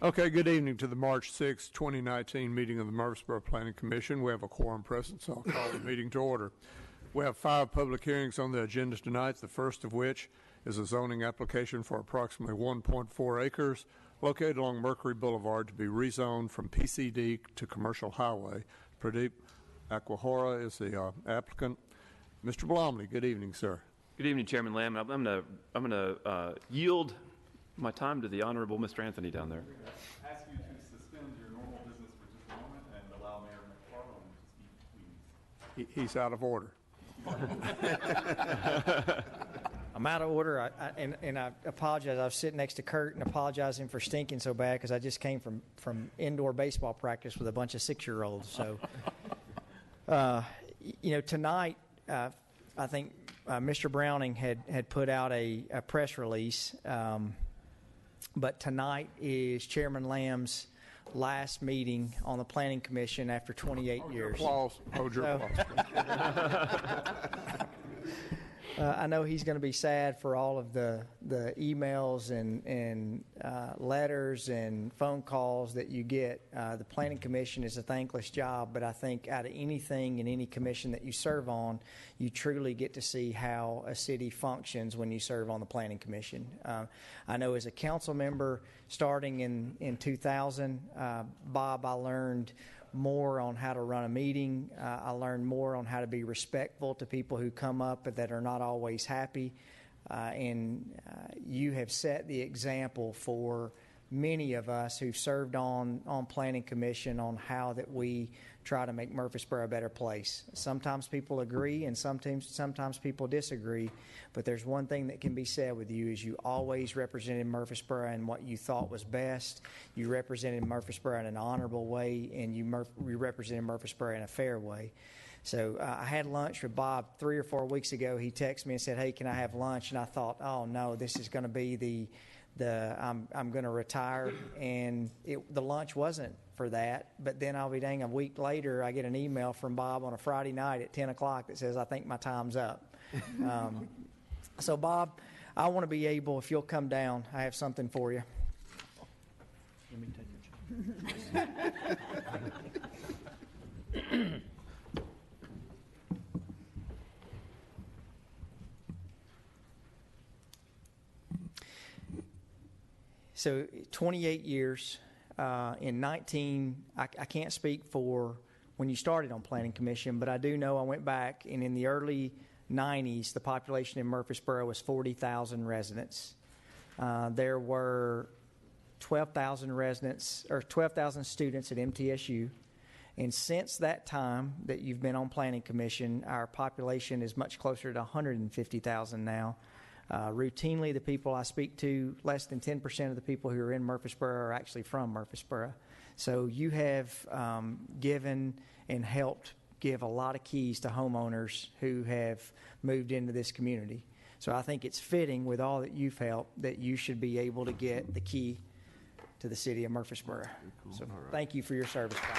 Okay, good evening to the March 6, 2019 meeting of the Murfreesboro Planning Commission. We have a quorum present, so I'll call the meeting to order. We have 5 public hearings on the agenda tonight, the first of which is a zoning application for approximately 1.4 acres located along Mercury Boulevard to be rezoned from PCD to commercial highway. Pradeep Aquahora is the applicant. Mr. Blomley, good evening, sir. Good evening, Chairman Lamb. I'm going to yield my time to the Honorable Mr. Anthony down there. Ask you to suspend your normal business for just a moment and allow Mayor McFarland to speak, please. He's out of order. I'm out of order, and I apologize. I was sitting next to Kurt and apologizing for stinking so bad because I just came from indoor baseball practice with a bunch of 6-year-olds. So, tonight, I think Mr. Browning had put out a press release, but tonight is Chairman Lamb's last meeting on the Planning Commission after 28 years. Hold your applause. I know he's going to be sad for all of the emails and letters and phone calls that you get. The Planning Commission is a thankless job, but I think out of anything in any commission that you serve on, you truly get to see how a city functions when you serve on the Planning Commission. I know as a council member starting in 2000, Bob, I learned more on how to run a meeting. I learned more on how to be respectful to people who come up but that are not always happy. And you have set the example for many of us who've served on Planning Commission on how that we try to make Murfreesboro a better place. Sometimes people agree and sometimes people disagree, but there's one thing that can be said with you is you always represented Murfreesboro in what you thought was best. You represented Murfreesboro in an honorable way, and you represented Murfreesboro in a fair way. So I had lunch with Bob 3 or 4 weeks ago. He texted me and said, "Hey, can I have lunch?" And I thought, oh no, this is going to be I'm going to retire, and the lunch wasn't for that. But then I'll be dang, a week later, I get an email from Bob on a Friday night at 10 o'clock that says, "I think my time's up." So Bob, I want to be able, if you'll come down, I have something for you. Let me take your chair. So 28 years, in 19, I can't speak for when you started on Planning Commission, but I do know I went back, and in the early 90s, the population in Murfreesboro was 40,000 residents. There were 12,000 residents, or 12,000 students at MTSU. And since that time that you've been on Planning Commission, our population is much closer to 150,000 now. Routinely, the people I speak to, less than 10% of the people who are in Murfreesboro are actually from Murfreesboro. So you have given and helped give a lot of keys to homeowners who have moved into this community. So I think it's fitting with all that you've helped that you should be able to get the key to the city of Murfreesboro. Cool. So thank you for your service, Bob.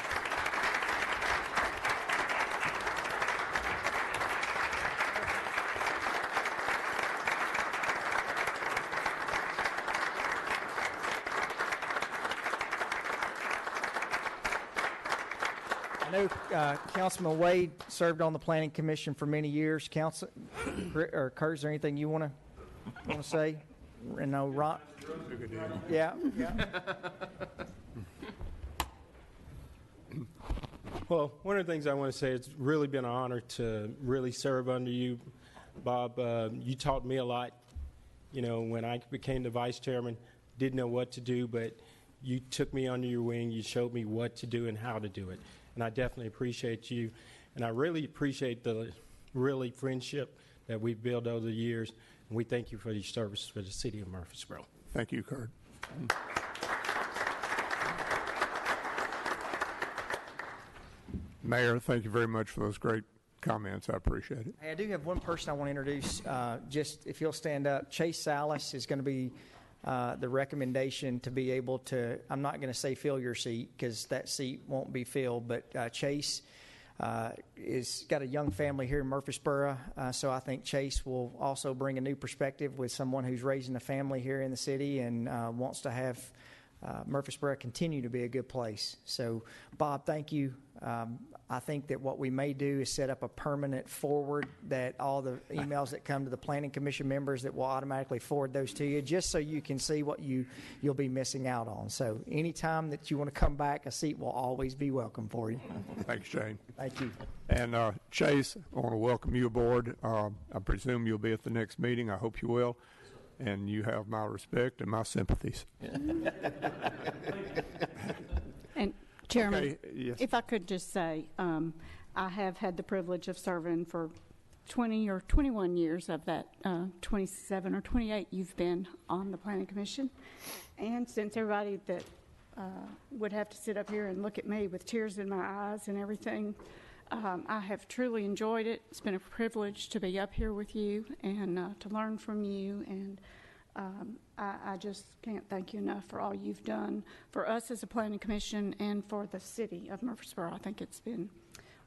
I know Councilman Wade served on the Planning Commission for many years. Council, or Kurt, is there anything you want to say? No, Ron. Yeah. Well, one of the things I want to say, it's really been an honor to really serve under you, Bob. You taught me a lot. You know, when I became the vice chairman, didn't know what to do, but you took me under your wing. You showed me what to do and how to do it. And I definitely appreciate you. And I really appreciate the friendship that we've built over the years. And we thank you for your service for the city of Murfreesboro. Thank you, Kurt. Mayor, thank you very much for those great comments. I appreciate it. Hey, I do have one person I want to introduce. Just if you'll stand up, Chase Salas is going to be the recommendation to be able to, I'm not going to say fill your seat because that seat won't be filled, but Chase is got a young family here in Murfreesboro, so I think Chase will also bring a new perspective with someone who's raising a family here in the city and wants to have Murfreesboro continue to be a good place. So, Bob, thank you. I think that what we may do is set up a permanent forward that all the emails that come to the Planning Commission members that will automatically forward those to you, just so you can see what you'll be missing out on. So anytime that you want to come back, a seat will always be welcome for you. Thanks, Shane. Thank you. And Chase, I want to welcome you aboard. I presume you'll be at the next meeting. I hope you will. And you have my respect and my sympathies. And Chairman, Okay, yes. if I could just say, I have had the privilege of serving for 20 or 21 years of that 27 or 28 you've been on the Planning Commission. And since everybody that would have to sit up here and look at me with tears in my eyes and everything, I have truly enjoyed it. It's been a privilege to be up here with you and to learn from you. And I just can't thank you enough for all you've done for us as a Planning Commission and for the city of Murfreesboro. I think it's been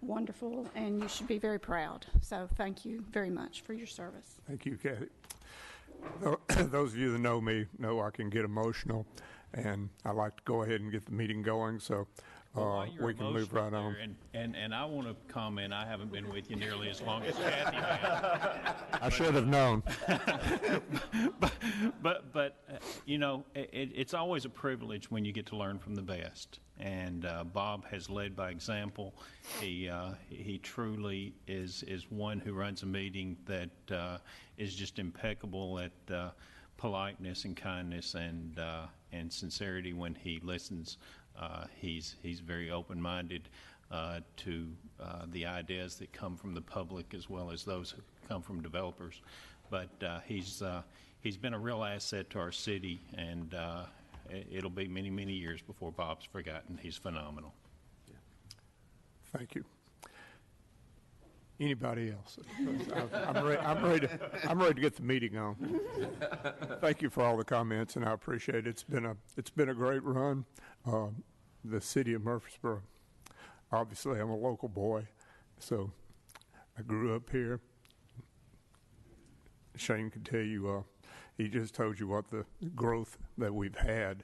wonderful, and you should be very proud. So thank you very much for your service. Thank you, Kathy. Those of you that know me know I can get emotional, and I like to go ahead and get the meeting going, so While you're we can move emotional right on. there, and I want to comment, I haven't been with you nearly as long as Kathy has. I should have known. But you know, it's always a privilege when you get to learn from the best. And Bob has led by example. He truly is one who runs a meeting that is just impeccable at politeness and kindness and sincerity when he listens. He's very open-minded to the ideas that come from the public as well as those who come from developers. But he's been a real asset to our city, and it'll be many, many years before Bob's forgotten. He's phenomenal. Thank you. Anybody else? I'm ready to get the meeting on. Thank you for all the comments, and I appreciate it. It's been a great run. The city of Murfreesboro. Obviously, I'm a local boy, so I grew up here. Shane could tell you, he just told you what the growth that we've had,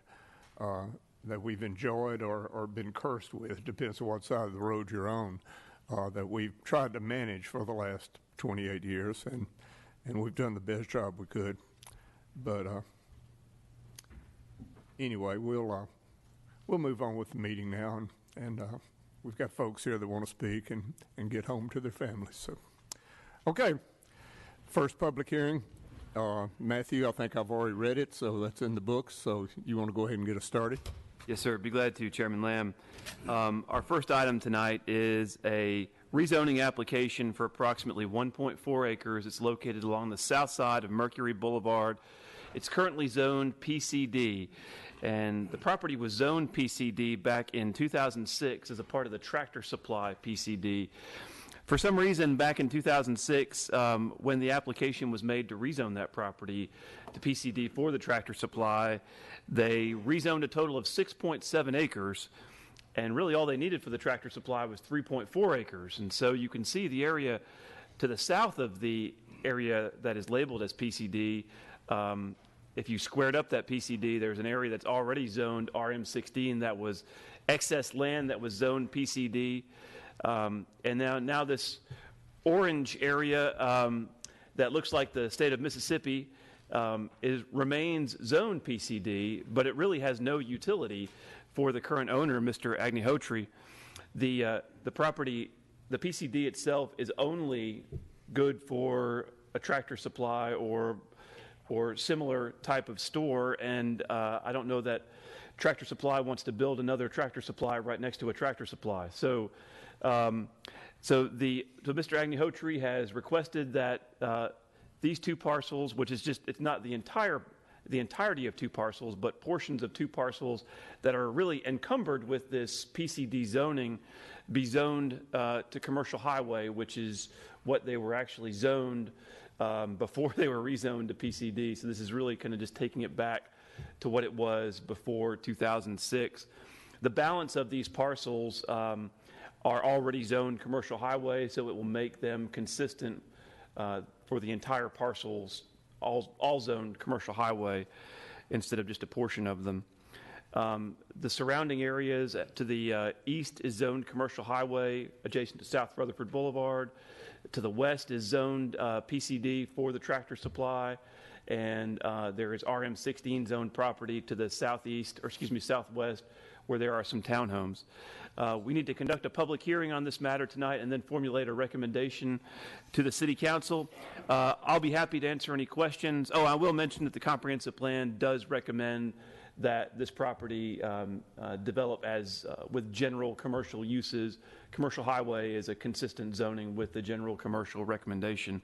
that we've enjoyed or been cursed with, depends on what side of the road you're on, that we've tried to manage for the last 28 years, and we've done the best job we could. But anyway, we'll move on with the meeting now, and we've got folks here that want to speak and get home to their families. So, okay, first public hearing. Matthew, I think I've already read it, so that's in the books. So you want to go ahead and get us started? Yes, sir. Be glad to, Chairman Lamb. Our first item tonight is a rezoning application for approximately 1.4 acres. It's located along the south side of Mercury Boulevard. It's currently zoned PCD, and the property was zoned PCD back in 2006 as a part of the Tractor Supply PCD. For some reason, back in 2006, when the application was made to rezone that property to PCD for the Tractor Supply, they rezoned a total of 6.7 acres, and really all they needed for the Tractor Supply was 3.4 acres. And so you can see the area to the south of the area that is labeled as PCD. If you squared up that PCD, there's an area that's already zoned RM16 that was excess land that was zoned PCD. And now this orange area that looks like the state of Mississippi remains zoned PCD, but it really has no utility for the current owner, Mr. Agnihotri. The property, the PCD itself, is only good for a Tractor Supply or similar type of store, and I don't know that Tractor Supply wants to build another Tractor Supply right next to a Tractor Supply. So Mr. Agnihotri has requested that these two parcels, which is just, it's not the entirety of two parcels, but portions of two parcels that are really encumbered with this PCD zoning, be zoned to commercial highway, which is what they were actually zoned before they were rezoned to PCD. So this is really kind of just taking it back to what it was before 2006. The balance of these parcels are already zoned commercial highway, so it will make them consistent for the entire parcels, all zoned commercial highway, instead of just a portion of them. The surrounding areas to the east is zoned commercial highway adjacent to South Rutherford Boulevard. To the west is zoned PCD for the Tractor Supply. And there is RM16 zoned property to the southwest, where there are some townhomes. We need to conduct a public hearing on this matter tonight and then formulate a recommendation to the City Council. I'll be happy to answer any questions. Oh, I will mention that the comprehensive plan does recommend that this property develop as with general commercial uses. Commercial highway is a consistent zoning with the general commercial recommendation.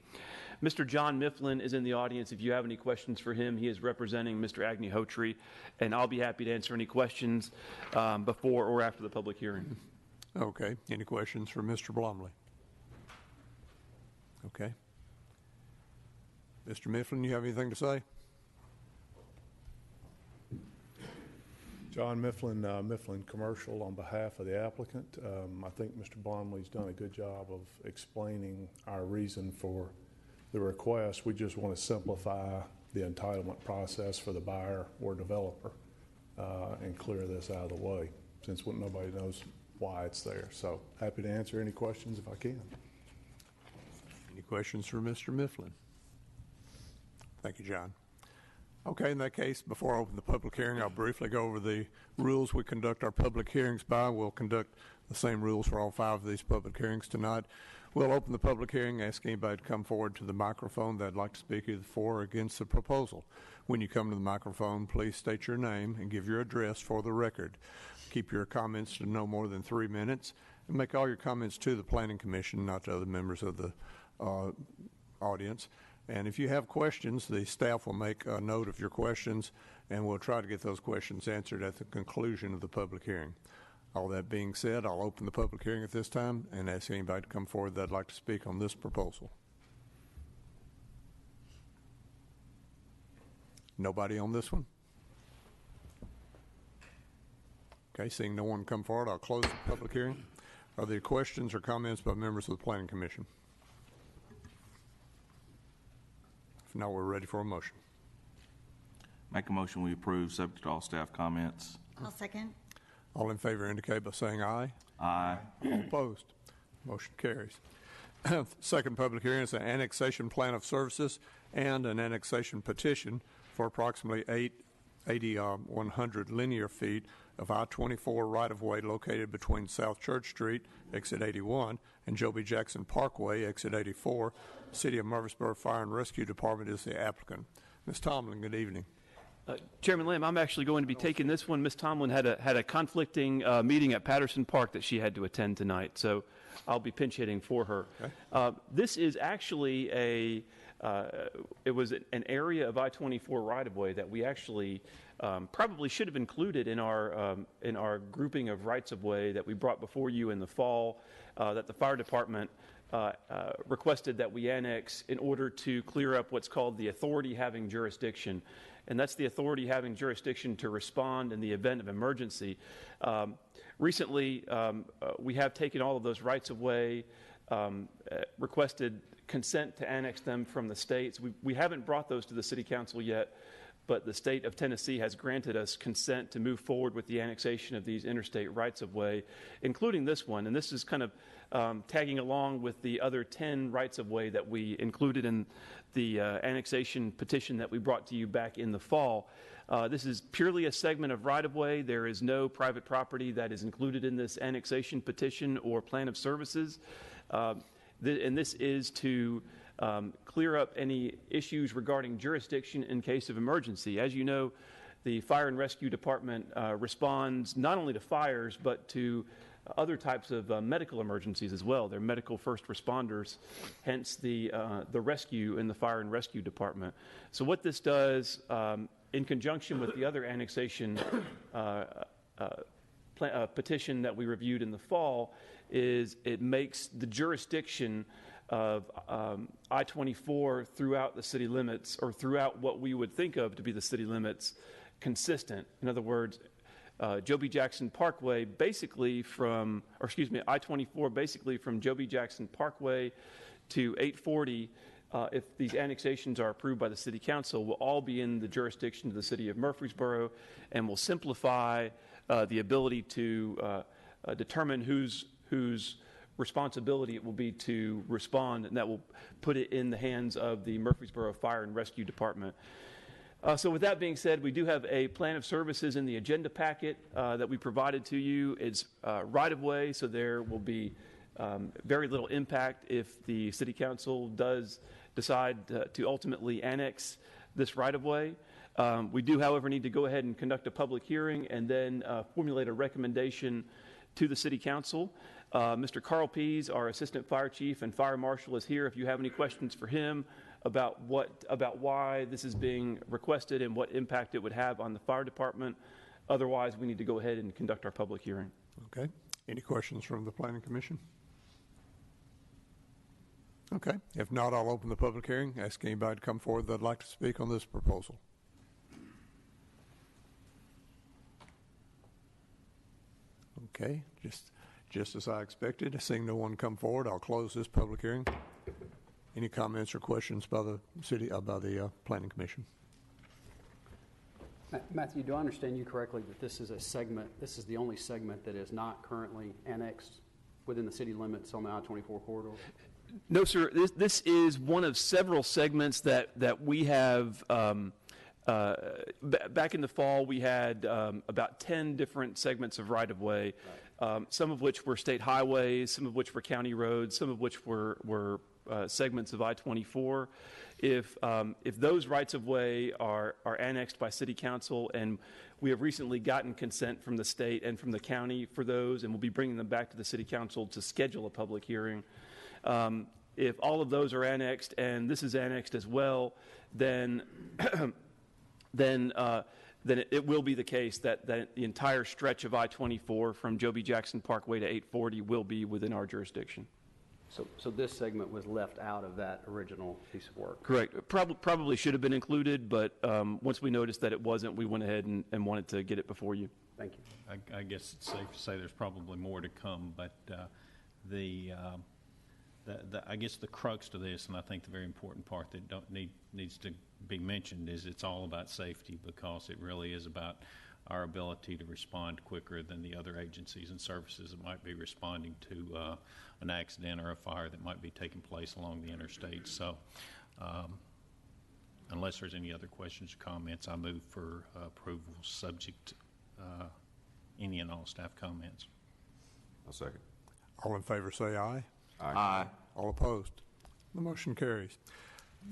Mr. John Mifflin is in the audience. If you have any questions for him, he is representing Mr. Agni Hotri, and I'll be happy to answer any questions before or after the public hearing. Okay. Any questions for Mr. Blomley? Okay. Mr. Mifflin, you have anything to say? John Mifflin, Mifflin Commercial, on behalf of the applicant. I think Mr. Blomley's done a good job of explaining our reason for the request. We just want to simplify the entitlement process for the buyer or developer and clear this out of the way, since nobody knows why it's there. So happy to answer any questions if I can. Any questions for Mr. Mifflin? Thank you, John. Okay, in that case, before I open the public hearing, I'll briefly go over the rules we conduct our public hearings by. We'll conduct the same rules for all 5 of these public hearings tonight. We'll open the public hearing, ask anybody to come forward to the microphone that'd like to speak either for or against the proposal. When you come to the microphone, please state your name and give your address for the record. Keep your comments to no more than 3 minutes, and make all your comments to the Planning Commission, not to other members of the audience. And if you have questions, the staff will make a note of your questions, and we'll try to get those questions answered at the conclusion of the public hearing. All that being said, I'll open the public hearing at this time and ask anybody to come forward that'd like to speak on this proposal. Nobody on this one? Okay, seeing no one come forward, I'll close the public hearing. Are there questions or comments by members of the Planning Commission? If not, we're ready for a motion. Make a motion we approve, subject to all staff comments. I'll second. All in favor indicate by saying aye. Aye. All opposed? Motion carries. Second public hearing is an annexation plan of services and an annexation petition for approximately 8,100 linear feet of I-24 right-of-way located between South Church Street, exit 81, and Joe B. Jackson Parkway, exit 84. City of Murfreesboro Fire and Rescue Department is the applicant. Ms. Tomlin, good evening. Chairman Lamb, I'm actually going to be taking this one. Ms. Tomlin had a conflicting meeting at Patterson Park that she had to attend tonight, so I'll be pinch hitting for her. Okay. This is actually it was an area of I-24 right-of-way that we actually probably should have included in our grouping of rights-of-way that we brought before you in the fall, that the fire department requested that we annex in order to clear up what's called the authority having jurisdiction. And that's the authority having jurisdiction to respond in the event of emergency. Recently, we have taken all of those rights of way, requested consent to annex them from the states. We haven't brought those to the City Council yet, but the state of Tennessee has granted us consent to move forward with the annexation of these interstate rights of way, including this one. And this is kind of tagging along with the other 10 rights of way that we included in the annexation petition that we brought to you back in the fall. This is purely a segment of right-of-way. There is no private property that is included in this annexation petition or plan of services. And this is to clear up any issues regarding jurisdiction in case of emergency. As you know, the Fire and Rescue Department responds not only to fires, but to other types of medical emergencies as well. They're medical first responders, hence the rescue in the Fire and Rescue Department. So what this does, in conjunction with the other annexation petition that we reviewed in the fall, is it makes the jurisdiction of I-24 throughout the city limits, or throughout what we would think of to be the city limits, consistent. In other words, Joe B. Jackson Parkway basically I-24 basically from Joe B. Jackson Parkway to 840, if these annexations are approved by the city council, will all be in the jurisdiction of the city of Murfreesboro and will simplify the ability to determine whose responsibility it will be to respond, and that will put it in the hands of the Murfreesboro Fire and Rescue Department. So with that being said, we do have a plan of services in the agenda packet that we provided to you. It's right-of-way, so there will be very little impact if the city council does decide to ultimately annex this right-of-way. We do, however, need to go ahead and conduct a public hearing and then formulate a recommendation to the city council. Mr. Carl Pease, our assistant fire chief and fire marshal, is here if you have any questions for him about why this is being requested and what impact it would have on the fire department. Otherwise, we need to go ahead and conduct our public hearing. Okay. Any questions from the Planning Commission? Okay. If not, I'll open the public hearing. Ask anybody to come forward that'd like to speak on this proposal. Okay. Just as I expected, seeing no one come forward, I'll close this public hearing. Any comments or questions by the Planning Commission? Matthew, do I understand you correctly that this is the only segment that is not currently annexed within the city limits on the I-24 corridor? No, sir. This is one of several segments that we have. Back in the fall, we had about 10 different segments of right-of-way, some of which were state highways, some of which were county roads, some of which were segments of I-24. If those rights-of-way are annexed by city council, and we have recently gotten consent from the state and from the county for those, and we'll be bringing them back to the city council to schedule a public hearing. If all of those are annexed and this is annexed as well, then it will be the case that the entire stretch of I-24 from Joe B. Jackson Parkway to 840 will be within our jurisdiction. So this segment was left out of that original piece of work? Correct. Probably should have been included, but once we noticed that it wasn't, we went ahead and wanted to get it before you. Thank you. I guess it's safe to say there's probably more to come, but I guess the crux to this, and I think the very important part that needs to be mentioned, is it's all about safety, because it really is about our ability to respond quicker than the other agencies and services that might be responding to an accident or a fire that might be taking place along the interstate. So unless there's any other questions or comments, I move for approval subject any and all staff comments. I'll second. All in favor say aye. Aye. All opposed? The motion carries.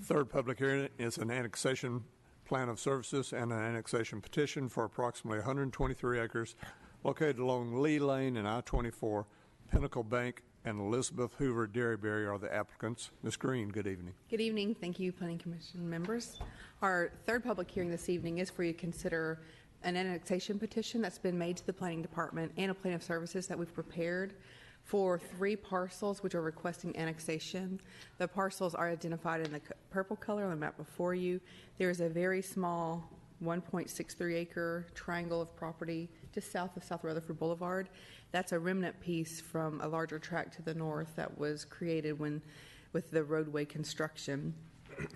Third public hearing is an annexation plan of services and an annexation petition for approximately 123 acres located along Lee Lane and I-24. Pinnacle Bank and Elizabeth Hoover Derryberry are the applicants. Ms. Green, good evening. Good evening. Thank you, Planning Commission members. Our third public hearing this evening is for you to consider an annexation petition that's been made to the Planning Department and a plan of services that we've prepared for 3 parcels which are requesting annexation. The parcels are identified in the purple color on the map before you. There is a very small 1.63 acre triangle of property just south of South Rutherford Boulevard. That's a remnant piece from a larger tract to the north that was created with the roadway construction.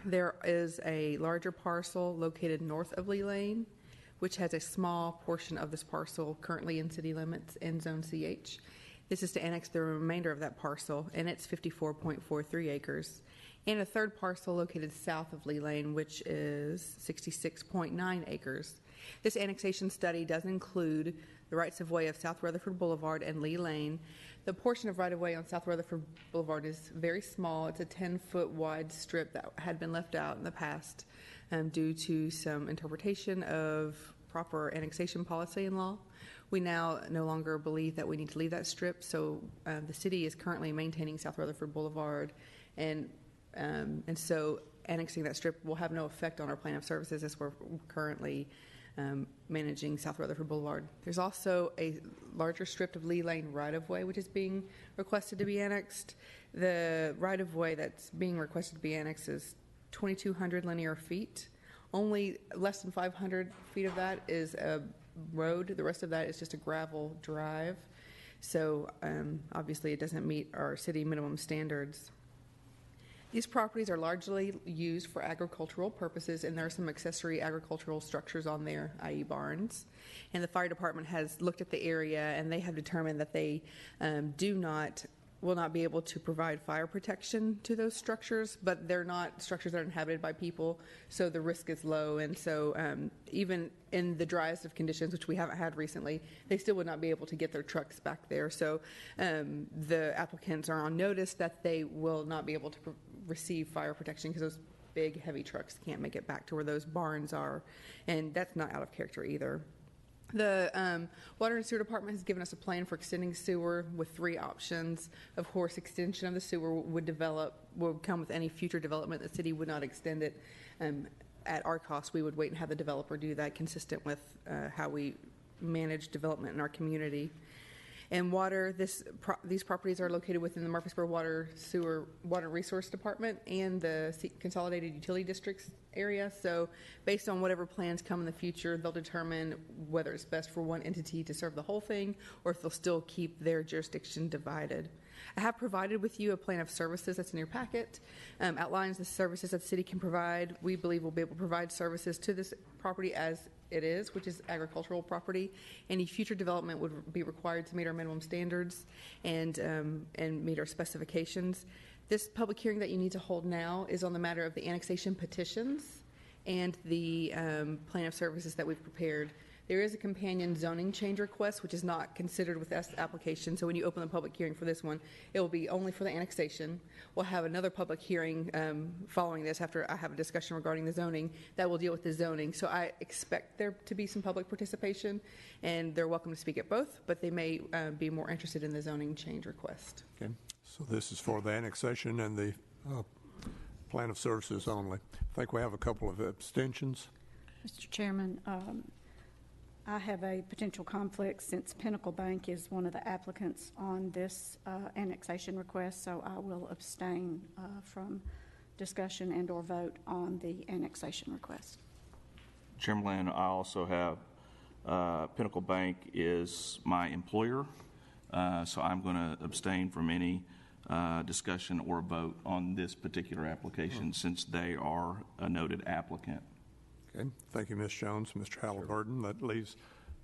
There is a larger parcel located north of Lee Lane, which has a small portion of this parcel currently in city limits in Zone CH. This is to annex the remainder of that parcel, and it's 54.43 acres. And a third parcel located south of Lee Lane, which is 66.9 acres. This annexation study does include the rights-of-way of South Rutherford Boulevard and Lee Lane. The portion of right-of-way on South Rutherford Boulevard is very small. It's a 10-foot wide strip that had been left out in the past due to some interpretation of proper annexation policy and law. We now no longer believe that we need to leave that strip, so the city is currently maintaining South Rutherford Boulevard, and so annexing that strip will have no effect on our plan of services as we're currently managing South Rutherford Boulevard. There's also a larger strip of Lee Lane right-of-way which is being requested to be annexed. The right-of-way that's being requested to be annexed is 2,200 linear feet. Only less than 500 feet of that is a road. The rest of that is just a gravel drive. So obviously it doesn't meet our city minimum standards. These properties are largely used for agricultural purposes, and there are some accessory agricultural structures on there, i.e. barns. And the fire department has looked at the area, and they have determined that they will not be able to provide fire protection to those structures, but they're not structures that are inhabited by people, so the risk is low. And so even in the driest of conditions, which we haven't had recently, they still would not be able to get their trucks back there. So the applicants are on notice that they will not be able to receive fire protection because those big, heavy trucks can't make it back to where those barns are, and that's not out of character either. The Water and Sewer Department has given us a plan for extending sewer with 3 options. Of course, extension of the sewer would come with any future development. The city would not extend it at our cost. We would wait and have the developer do that, consistent with how we manage development in our community. And water, these properties are located within the Murfreesboro Water Resource Department and the Consolidated Utility Districts area. So based on whatever plans come in the future, they'll determine whether it's best for one entity to serve the whole thing or if they'll still keep their jurisdiction divided. I have provided with you a plan of services that's in your packet, outlines the services that the city can provide. We believe we'll be able to provide services to this property as it is, which is agricultural property. Any future development would be required to meet our minimum standards and meet our specifications. This public hearing that you need to hold now is on the matter of the annexation petitions and the plan of services that we've prepared. There is a companion zoning change request, which is not considered with this application. So when you open the public hearing for this one, it will be only for the annexation. We'll have another public hearing following this after I have a discussion regarding the zoning that will deal with the zoning. So I expect there to be some public participation, and they're welcome to speak at both, but they may be more interested in the zoning change request. Okay. So this is for the annexation and the plan of services only. I think we have a couple of abstentions. Mr. Chairman, I have a potential conflict since Pinnacle Bank is one of the applicants on this annexation request, so I will abstain from discussion and or vote on the annexation request. Chairman Land, I also have Pinnacle Bank is my employer, so I'm going to abstain from any discussion or vote on this particular application since they are a noted applicant. Okay. Thank you, Ms. Jones. Mr. Halliburton, that leaves.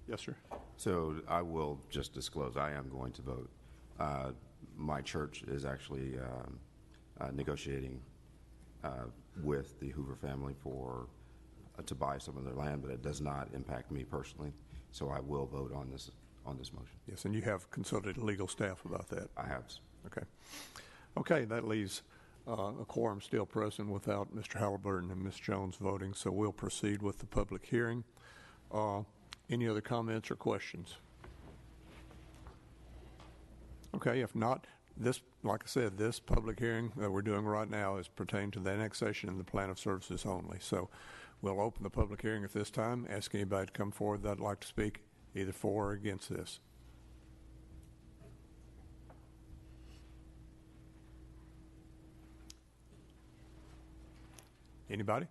Yes, sir. So I will just disclose I am going to vote. My church is actually negotiating with the Hoover family for to buy some of their land, but it does not impact me personally. So I will vote on this motion. Yes, and you have consulted legal staff about that. I have. Okay. Okay, that leaves a quorum still present without Mr. Halliburton and Ms. Jones voting, so we'll proceed with the public hearing. Any other comments or questions? Okay, if not, this, like I said, this public hearing that we're doing right now is pertaining to the annexation and the plan of services only. So we'll open the public hearing at this time. Ask anybody to come forward that'd like to speak either for or against this. Anybody?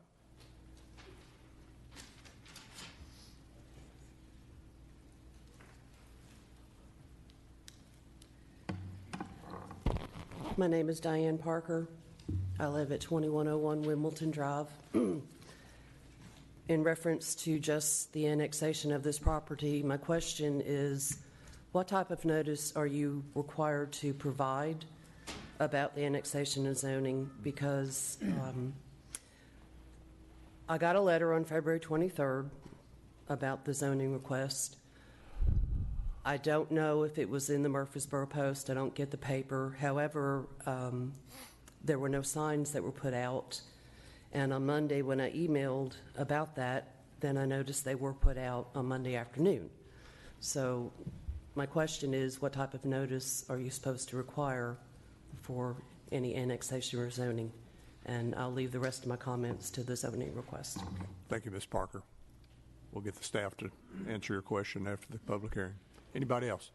My name is Diane Parker. I live at 2101 Wimbledon Drive. In reference to just the annexation of this property, my question is, what type of notice are you required to provide about the annexation and zoning? Because I got a letter on February 23rd about the zoning request. I don't know if it was in the Murfreesboro Post. I don't get the paper. However, there were no signs that were put out. And on Monday, when I emailed about that, then I noticed they were put out on Monday afternoon. So my question is, what type of notice are you supposed to require for any annexation or zoning? And I'll leave the rest of my comments to the zoning request. Okay. Thank you, Ms. Parker. We'll get the staff to answer your question after the public hearing. Anybody else?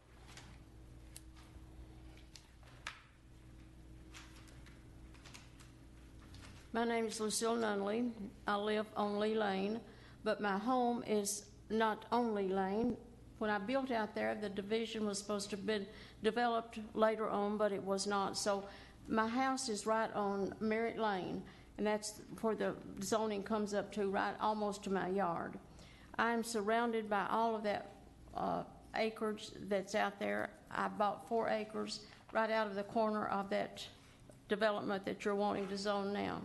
My name is Lucille Nunley. I live on Lee Lane, but my home is not on Lee Lane. When I built out there, the division was supposed to have been developed later on, but it was not. So My house is right on Merritt Lane, and that's where the zoning comes up to, right almost to my yard. I'm surrounded by all of that acreage that's out there. I bought 4 acres right out of the corner of that development that you're wanting to zone now.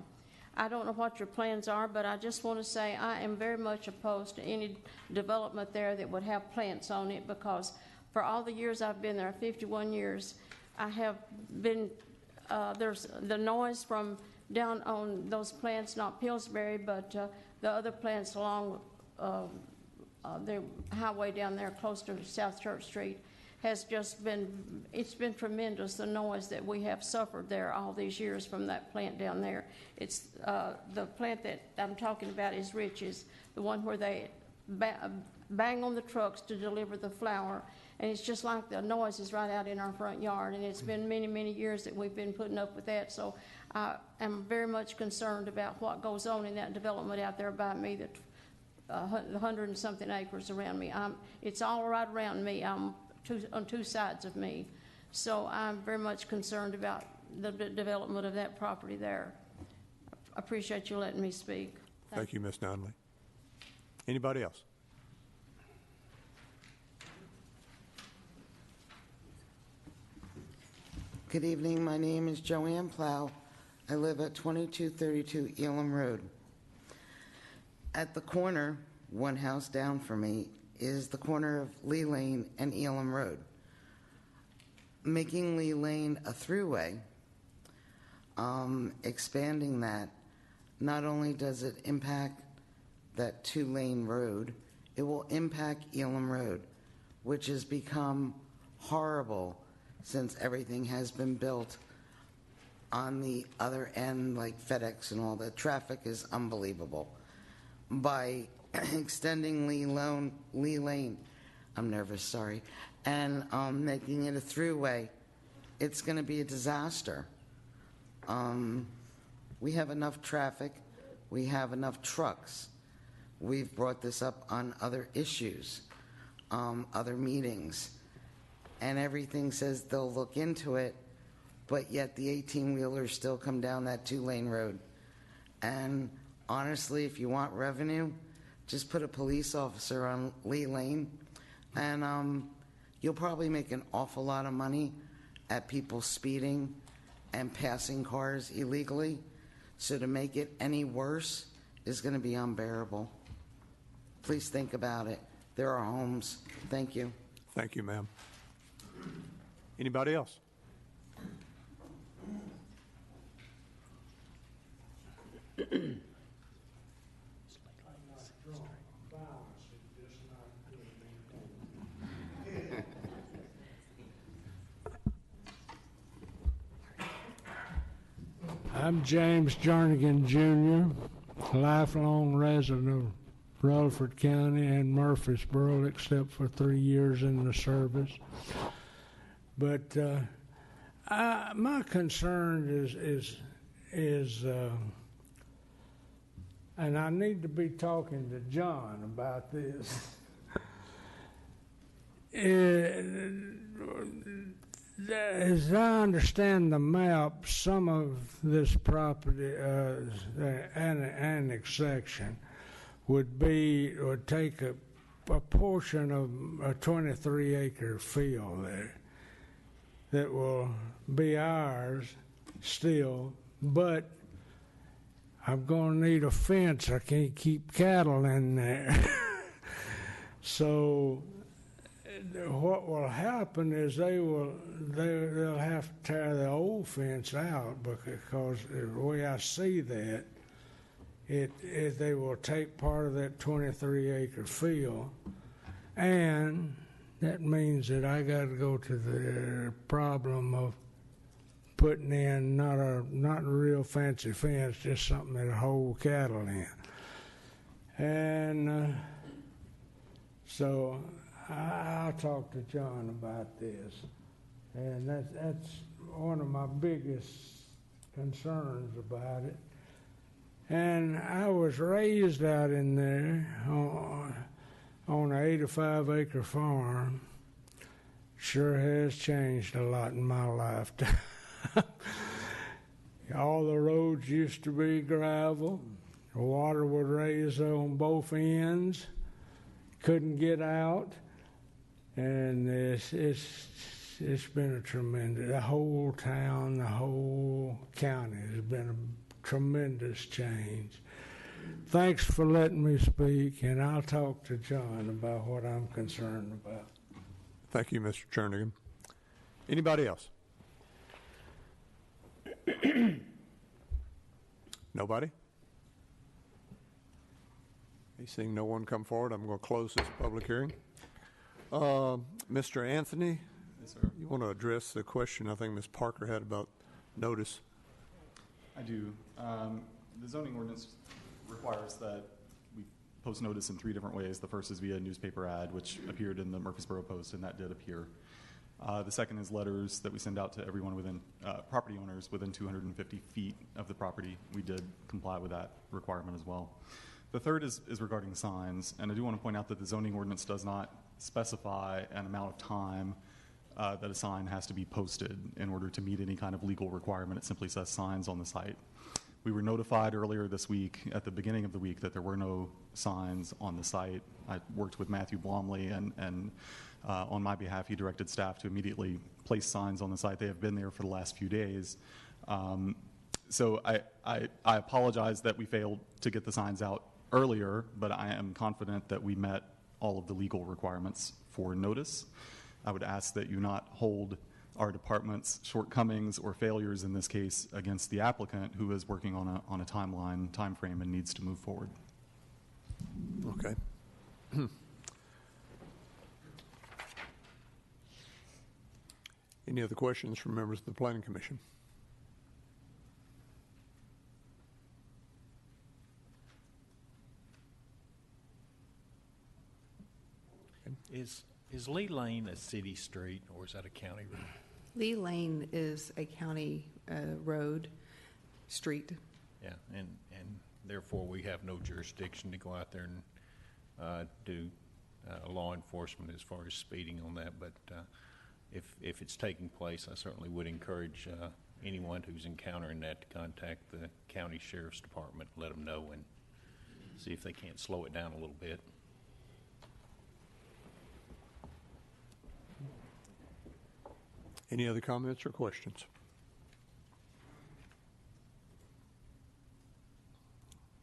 I don't know what your plans are, but I just want to say I am very much opposed to any development there that would have plants on it, because for all the years I've been there, 51 years, I have been, there's the noise from down on those plants, not Pillsbury, but the other plants along the highway down there close to South Church Street has just been, it's been tremendous, the noise that we have suffered there all these years from that plant down there. It's the plant that I'm talking about is Rich's, the one where they bang on the trucks to deliver the flour, and it's just like the noise is right out in our front yard, and it's been many, many years that we've been putting up with that. So I am very much concerned about what goes on in that development out there by me, the 100 and something acres around me. It's all right around me. I'm on 2 sides of me. So I'm very much concerned about the development of that property there. I appreciate you letting me speak. Thank you, Ms. Nunley. Anybody else? Good evening. My name is Joanne Plow. I live at 2232 Elam Road. At the corner, one house down from me, is the corner of Lee Lane and Elam Road. Making Lee Lane a throughway, expanding that, not only does it impact that 2-lane road, it will impact Elam Road, which has become horrible since everything has been built on the other end, like FedEx and all that. Traffic is unbelievable. By extending Lee Lane, I'm nervous, sorry, and making it a throughway, it's going to be a disaster. We have enough traffic. We have enough trucks. We've brought this up on other issues, other meetings, and everything says they'll look into it, but yet the 18-wheelers still come down that 2-lane road. And honestly, if you want revenue, just put a police officer on Lee Lane, and you'll probably make an awful lot of money at people speeding and passing cars illegally. So to make it any worse is going to be unbearable. Please think about it. There are homes. Thank you. Thank you, ma'am. Anybody else? I'm James Jernigan Jr., lifelong resident of Rutherford County and Murfreesboro, except for 3 years in the service. But my concern is and I need to be talking to John about this. As I understand the map, some of this property, annexation, would take a portion of a 23-acre field there that will be ours still, but I'm going to need a fence. I can't keep cattle in there. So what will happen is they'll have to tear the old fence out, because the way I see that, they will take part of that 23-acre field, and that means that I got to go to the problem of putting in not a real fancy fence, just something that'll hold cattle in. And so I'll talk to John about this, and that's one of my biggest concerns about it. And I was raised out in there on an 85-acre farm. Sure has changed a lot in my lifetime. All the roads used to be gravel. The water would raise on both ends. Couldn't get out. And it's been a tremendous, the whole town, the whole county has been a tremendous change. Thanks for letting me speak, and I'll talk to John about what I'm concerned about. Thank you, Mr. Jernigan. Anybody else? Nobody? Seeing no one come forward, I'm going to close this public hearing. Mr. Anthony, Yes, sir. you want to address the question I think Ms. Parker had about notice? I do. The zoning ordinance requires that we post notice in 3 different ways. The first is via newspaper ad, which appeared in the Murfreesboro Post, and that did appear. The second is letters that we send out to everyone within, property owners within 250 feet of the property. We did comply with that requirement as well. The third is regarding signs, and I do want to point out that the zoning ordinance does not specify an amount of time that a sign has to be posted in order to meet any kind of legal requirement. It simply says signs on the site. We were notified earlier this week, at the beginning of the week, that there were no signs on the site. I worked with Matthew Blomley, and on my behalf, he directed staff to immediately place signs on the site. They have been there for the last few days. So I apologize that we failed to get the signs out earlier, but I am confident that we met all of the legal requirements for notice. I would ask that you not hold our department's shortcomings or failures in this case against the applicant, who is working on a time frame and needs to move forward. Okay. Any other questions from members of the Planning Commission? Is Lee Lane a city street, or is that a county road? Lee Lane is a county road, street. Yeah, and therefore we have no jurisdiction to go out there and do law enforcement as far as speeding on that. But if it's taking place, I certainly would encourage anyone who's encountering that to contact the county sheriff's department, let them know, and see if they can't slow it down a little bit. Any other comments or questions?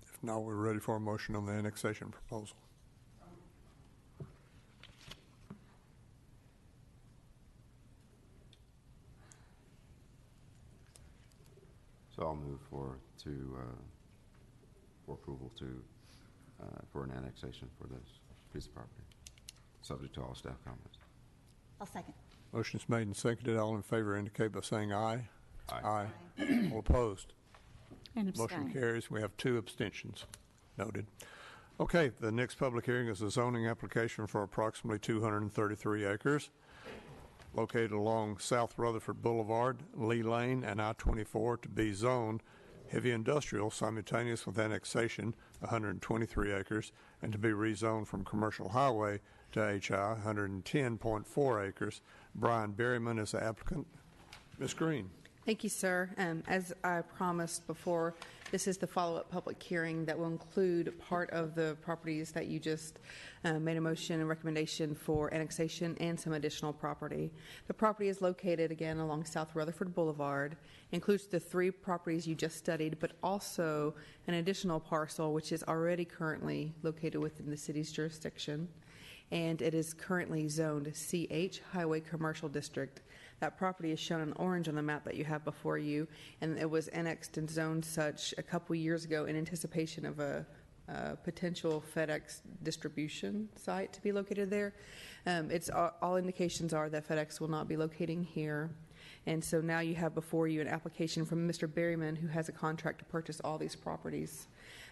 If not, we're ready for a motion on the annexation proposal. So I'll move for approval for an annexation for this piece of property, subject to all staff comments. I'll second. Motion's made and seconded. All in favor indicate by saying aye. Aye. All opposed? And Motion abstain. carries. We have 2 abstentions. Noted. Okay, the next public hearing is a zoning application for approximately 233 acres located along South Rutherford Boulevard, Lee Lane, and I-24 to be zoned heavy industrial simultaneous with annexation, 123 acres, and to be rezoned from commercial highway to HI, 110.4 acres. Brian Berryman is the applicant. Ms. Green. Thank you, sir. As I promised before, this is the follow-up public hearing that will include part of the properties that you just made a motion and recommendation for annexation and some additional property. The property is located, again, along South Rutherford Boulevard, includes the 3 properties you just studied, but also an additional parcel which is already currently located within the city's jurisdiction, and it is currently zoned CH, Highway Commercial District. That property is shown in orange on the map that you have before you, and it was annexed and zoned such a couple years ago in anticipation of a potential FedEx distribution site to be located there. All indications are that FedEx will not be locating here, and so now you have before you an application from Mr. Berryman, who has a contract to purchase all these properties,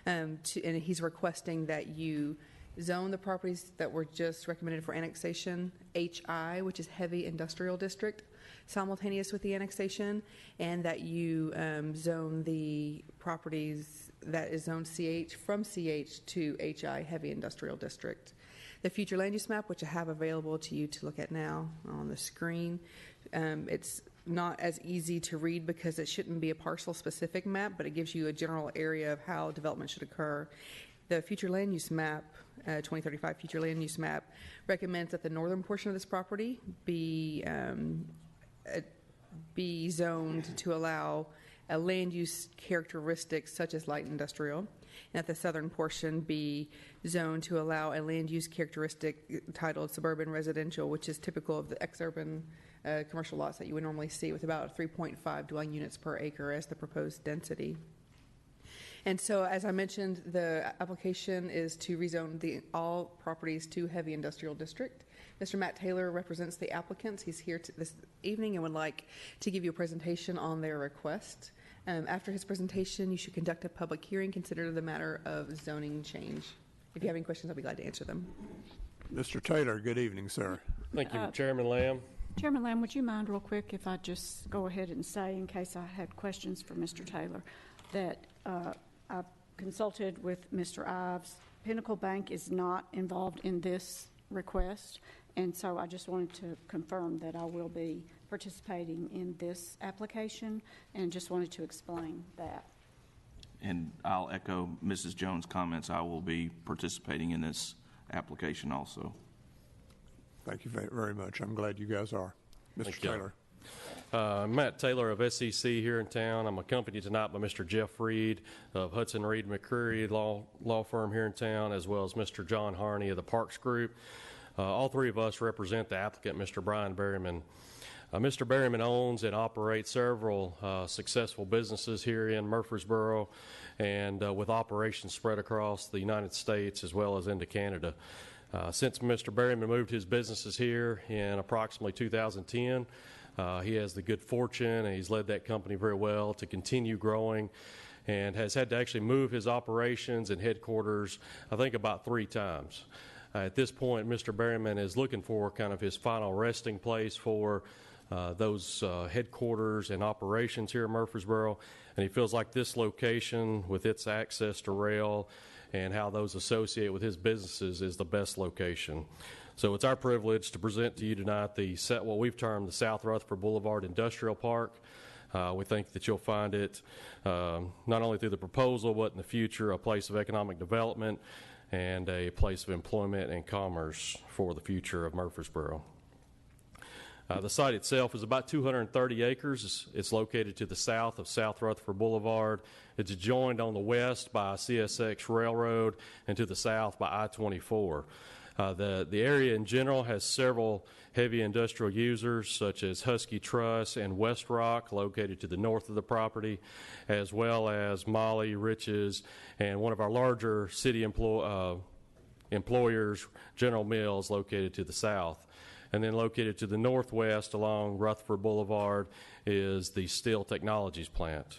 and he's requesting that you zone the properties that were just recommended for annexation HI, which is Heavy Industrial District, simultaneous with the annexation, and that you zone the properties that is zoned CH from CH to HI, Heavy Industrial District. The future land use map, which I have available to you to look at now on the screen, it's not as easy to read because it shouldn't be a parcel-specific map, but it gives you a general area of how development should occur. The future land use map, 2035 future land use map, recommends that the northern portion of this property be zoned to allow a land use characteristics such as light industrial, and that the southern portion be zoned to allow a land use characteristic titled suburban residential, which is typical of the exurban commercial lots that you would normally see, with about 3.5 dwelling units per acre as the proposed density. And so, as I mentioned, the application is to rezone all properties to heavy industrial district. Mr. Matt Taylor represents the applicants. He's here this evening and would like to give you a presentation on their request. After his presentation, you should conduct a public hearing, consider the matter of zoning change. If you have any questions, I'll be glad to answer them. Mr. Taylor, good evening, sir. Thank you, Chairman Lamb. Chairman Lamb, would you mind real quick if I just go ahead and say, in case I had questions for Mr. Taylor, that I've consulted with Mr. Ives. Pinnacle Bank is not involved in this request, and so I just wanted to confirm that I will be participating in this application, and just wanted to explain that. And I'll echo Mrs. Jones' comments. I will be participating in this application also. Thank you very much. I'm glad you guys are. Mr. Taylor. Matt Taylor of SEC here in town. I'm accompanied tonight by Mr. Jeff Reed of Hudson Reed McCreary law firm here in town, as well as Mr. John Harney of the Parks Group. All three of us represent the applicant, Mr. Brian Berryman. Mr. Berryman owns and operates several successful businesses here in Murfreesboro, and with operations spread across the United States as well as into Canada. Since Mr. Berryman moved his businesses here in approximately 2010, he has the good fortune, and he's led that company very well to continue growing, and has had to actually move his operations and headquarters, I think, about 3 times. At this point, Mr. Berryman is looking for kind of his final resting place for those headquarters and operations here in Murfreesboro, and he feels like this location, with its access to rail and how those associate with his businesses, is the best location. So it's our privilege to present to you tonight what we've termed the South Rutherford Boulevard Industrial Park. We think that you'll find it, not only through the proposal, but in the future, a place of economic development and a place of employment and commerce for the future of Murfreesboro. The site itself is about 230 acres. It's located to the south of South Rutherford Boulevard. It's joined on the west by CSX Railroad and to the south by I-24. The area in general has several heavy industrial users, such as Husky Truss and West Rock, located to the north of the property, as well as Molly, Riches, and one of our larger city employers, General Mills, located to the south. And then located to the northwest along Rutherford Boulevard is the Steel Technologies plant.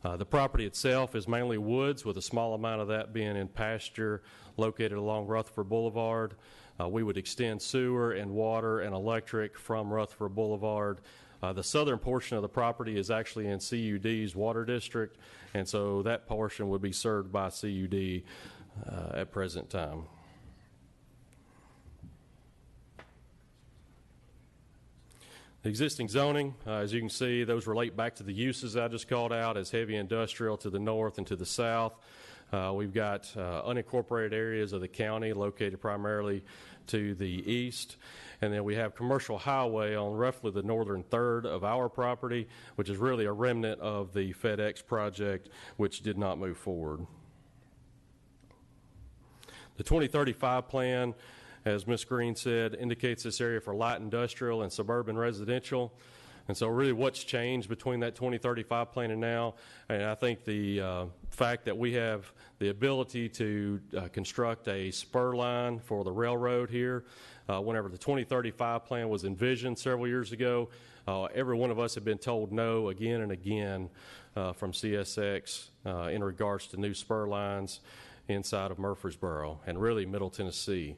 The property itself is mainly woods, with a small amount of that being in pasture located along Rutherford Boulevard. We would extend sewer and water and electric from Rutherford Boulevard. The southern portion of the property is actually in CUD's water district, and so that portion would be served by CUD at present time. The existing zoning, as you can see, those relate back to the uses I just called out as heavy industrial to the north and to the south. We've got unincorporated areas of the county located primarily to the east. And then we have commercial highway on roughly the northern third of our property, which is really a remnant of the FedEx project, which did not move forward. The 2035 plan, as Ms. Green said, indicates this area for light industrial and suburban residential. And so really what's changed between that 2035 plan and now, and I think the fact that we have the ability to construct a spur line for the railroad here. Whenever the 2035 plan was envisioned several years ago, every one of us had been told no again and again from CSX in regards to new spur lines inside of Murfreesboro and really Middle Tennessee.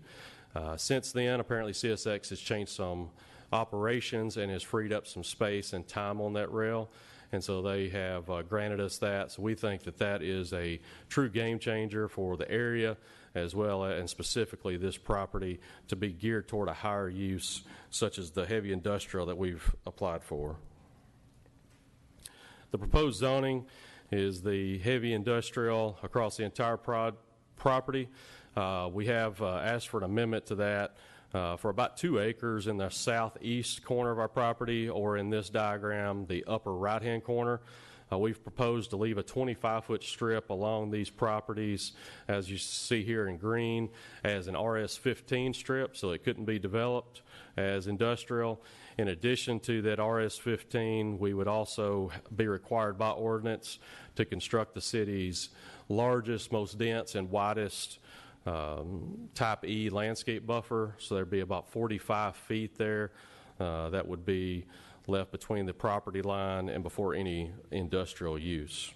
Since then, apparently CSX has changed some operations and has freed up some space and time on that rail, and so they have granted us that. So we think that that is a true game changer for the area, as well as, and specifically this property, to be geared toward a higher use, such as the heavy industrial that we've applied for. The proposed zoning is the heavy industrial across the entire property. We have asked for an amendment to that for about 2 acres in the southeast corner of our property, or in this diagram, the upper right-hand corner. We've proposed to leave a 25-foot strip along these properties, as you see here in green, as an RS-15 strip, so it couldn't be developed as industrial. In addition to that RS-15, we would also be required by ordinance to construct the city's largest, most dense, and widest Type E landscape buffer. So there'd be about 45 feet there that would be left between the property line and before any industrial use.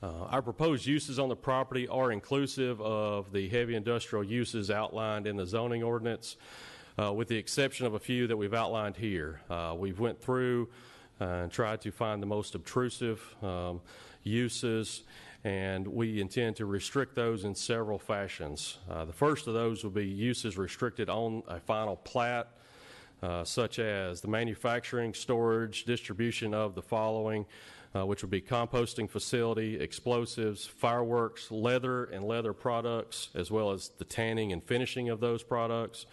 Our proposed uses on the property are inclusive of the heavy industrial uses outlined in the zoning ordinance, with the exception of a few that we've outlined here. We've went through and tried to find the most obtrusive uses, and we intend to restrict those in several fashions. The first of those will be uses restricted on a final plat, such as the manufacturing, storage, distribution of the following, which would be composting facility, explosives, fireworks, leather and leather products, as well as the tanning and finishing of those products,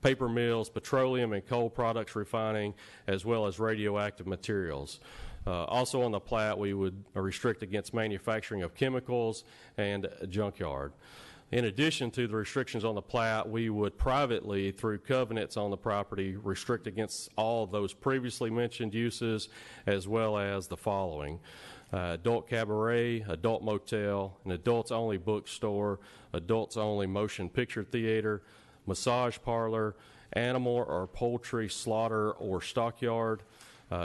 paper mills, petroleum and coal products refining, as well as radioactive materials. Also on the plat, we would restrict against manufacturing of chemicals and a junkyard. In addition to the restrictions on the plat, we would privately, through covenants on the property, restrict against all those previously mentioned uses, as well as the following: adult cabaret, adult motel, an adults-only bookstore, adults-only motion picture theater, massage parlor, animal or poultry slaughter or stockyard,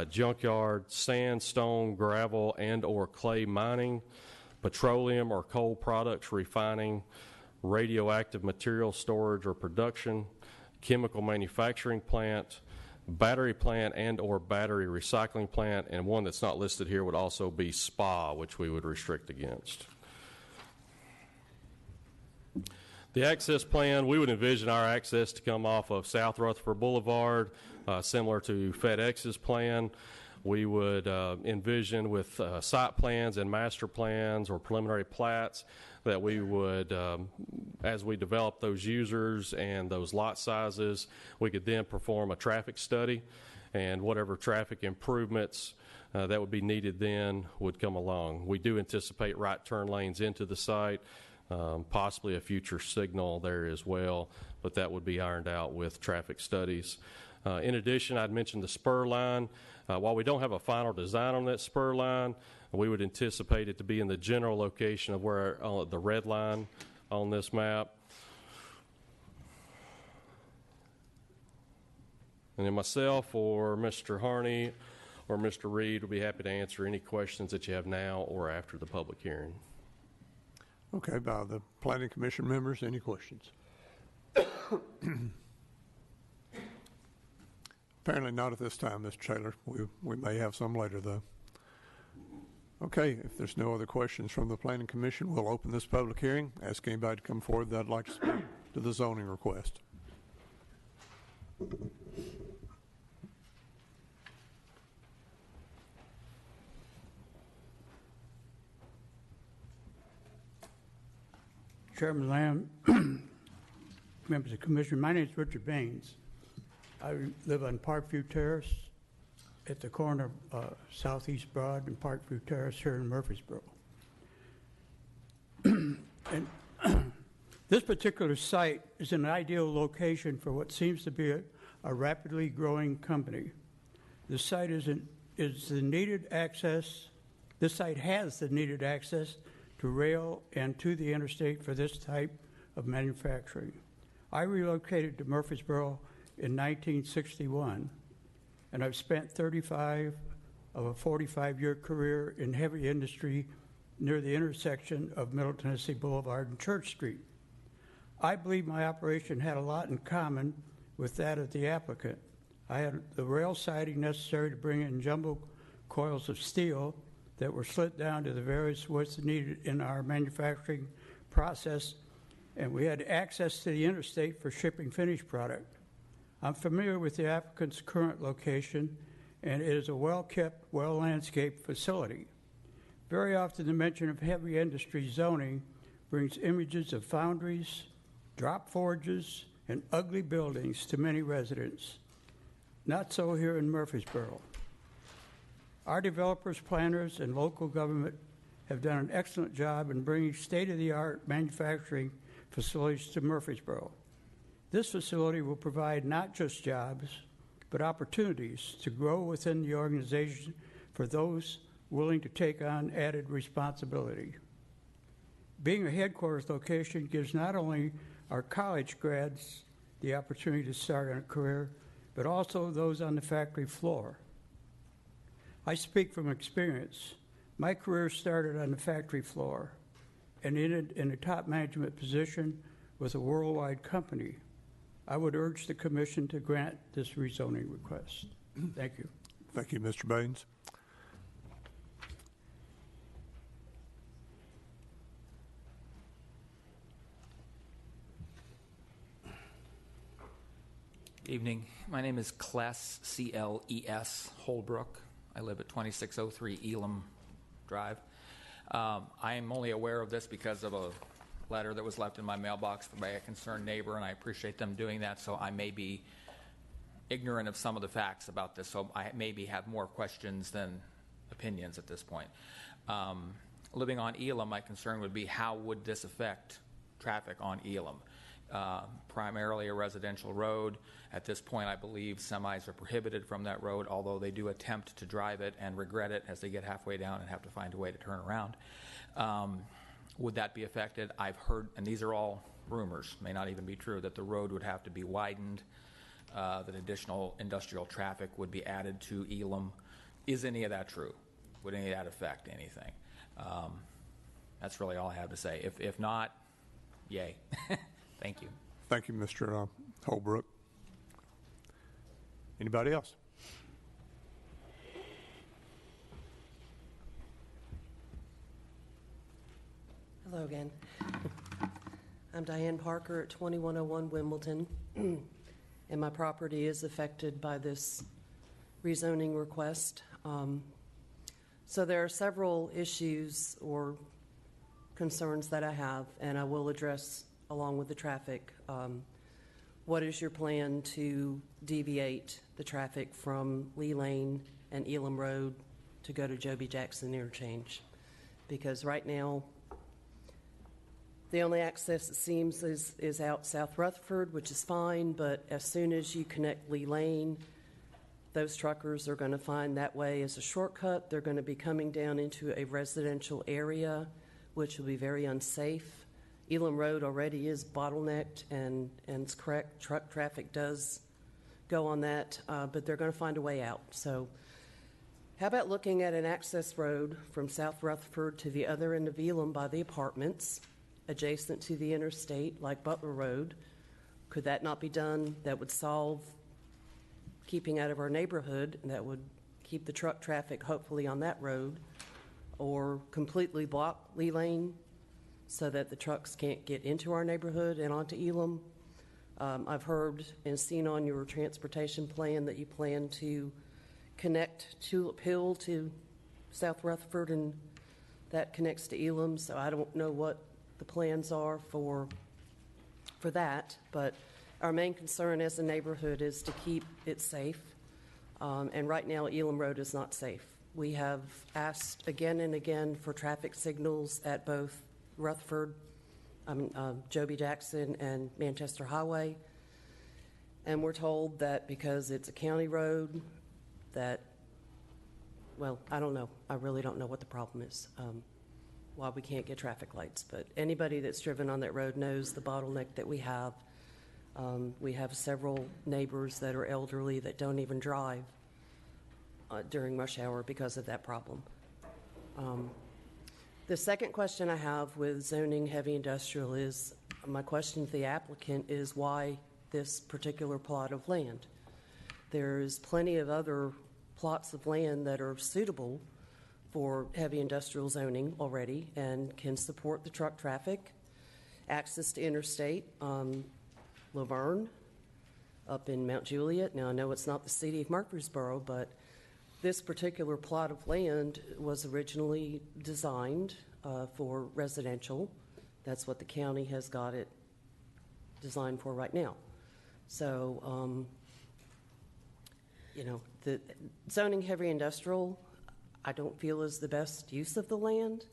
junkyard, sand, stone, gravel, and or clay mining, petroleum or coal products refining, radioactive material storage or production, chemical manufacturing plant, battery plant and or battery recycling plant, and one that's not listed here would also be spa, which we would restrict against. The access plan, we would envision our access to come off of South Rutherford Boulevard, similar to FedEx's plan. We would envision with site plans and master plans or preliminary plats that we would, as we develop those users and those lot sizes, we could then perform a traffic study, and whatever traffic improvements that would be needed then would come along. We do anticipate right turn lanes into the site, possibly a future signal there as well, but that would be ironed out with traffic studies. In addition, I'd mentioned the spur line. While we don't have a final design on that spur line, we would anticipate it to be in the general location of where the red line on this map. And then myself or Mr. Harney or Mr. Reed will be happy to answer any questions that you have now or after the public hearing. Okay, by the Planning Commission members, any questions? Apparently not at this time, Mr. Taylor. We may have some later, though. Okay, if there's no other questions from the Planning Commission, we'll open this public hearing. Ask anybody to come forward that'd like to speak to the zoning request. Chairman Lamb, members of the Commission, my name is Richard Baines. I live on Parkview Terrace at the corner of Southeast Broad and Parkview Terrace here in Murfreesboro. And this particular site is an ideal location for what seems to be a rapidly growing company. This site has the needed access to rail and to the interstate for this type of manufacturing. I relocated to Murfreesboro in 1961, and I've spent 35 of a 45-year career in heavy industry near the intersection of Middle Tennessee Boulevard and Church Street. I believe my operation had a lot in common with that of the applicant. I had the rail siding necessary to bring in jumbo coils of steel that were slit down to the various widths needed in our manufacturing process, and we had access to the interstate for shipping finished product. I'm familiar with the applicant's current location and it is a well-kept, well-landscaped facility. Very often the mention of heavy industry zoning brings images of foundries, drop forges, and ugly buildings to many residents. Not so here in Murfreesboro. Our developers, planners, and local government have done an excellent job in bringing state-of-the-art manufacturing facilities to Murfreesboro. This facility will provide not just jobs, but opportunities to grow within the organization for those willing to take on added responsibility. Being a headquarters location gives not only our college grads the opportunity to start on a career, but also those on the factory floor. I speak from experience. My career started on the factory floor and ended in a top management position with a worldwide company. I would urge the commission to grant this rezoning request. Thank you. Thank you, Mr. Baines. Evening. My name is Cles, C-L-E-S, Holbrook. I live at 2603 Elam Drive. I am only aware of this because of a letter that was left in my mailbox by a concerned neighbor, and I appreciate them doing that, so I may be ignorant of some of the facts about this, so I maybe have more questions than opinions at this point. Living on Elam, my concern would be how would this affect traffic on Elam? Primarily a residential road. At this point, I believe semis are prohibited from that road, although they do attempt to drive it and regret it as they get halfway down and have to find a way to turn around. Would that be affected? I've heard, and these are all rumors, may not even be true, that the road would have to be widened, that additional industrial traffic would be added to Elam. Is any of that true? Would any of that affect anything? That's really all I have to say. If not, yay. Thank you. Thank you, Mr. Holbrook. Anybody else? Hello again. I'm Diane Parker at 2101 Wimbledon, and my property is affected by this rezoning request. So there are several issues or concerns that I have, and I will address along with the traffic. What is your plan to deviate the traffic from Lee Lane and Elam Road to go to Joby Jackson interchange? Because right now, the only access, it seems, is out South Rutherford, which is fine, but as soon as you connect Lee Lane, those truckers are going to find that way as a shortcut. They're going to be coming down into a residential area, which will be very unsafe. Elam Road already is bottlenecked, and it's correct, truck traffic does go on that, but they're going to find a way out. So how about looking at an access road from South Rutherford to the other end of Elam by the apartments, adjacent to the interstate, like Butler Road? Could that not be done? That would solve keeping out of our neighborhood, and that would keep the truck traffic hopefully on that road, or completely block Lee Lane so that the trucks can't get into our neighborhood and onto Elam. I've heard and seen on your transportation plan that you plan to connect Tulip Hill to South Rutherford, and that connects to Elam, so I don't know what the plans are for that, but our main concern as a neighborhood is to keep it safe, and right now Elam Road is not safe. We have asked again and again for traffic signals at both Rutherford, Joby Jackson, and Manchester Highway, and we're told that because it's a county road that, well, I don't know. I really don't know what the problem is, why we can't get traffic lights, but anybody that's driven on that road knows the bottleneck that we have. We have several neighbors that are elderly that don't even drive during rush hour because of that problem. The second question I have with zoning heavy industrial is, my question to the applicant is why this particular plot of land? There's plenty of other plots of land that are suitable for heavy industrial zoning already and can support the truck traffic, access to interstate, Laverne, up in Mount Juliet. Now, I know it's not the city of Murfreesboro, but This particular plot of land was originally designed for residential. That's what the county has got it designed for right now. So, the zoning heavy industrial, I don't feel is the best use of the land.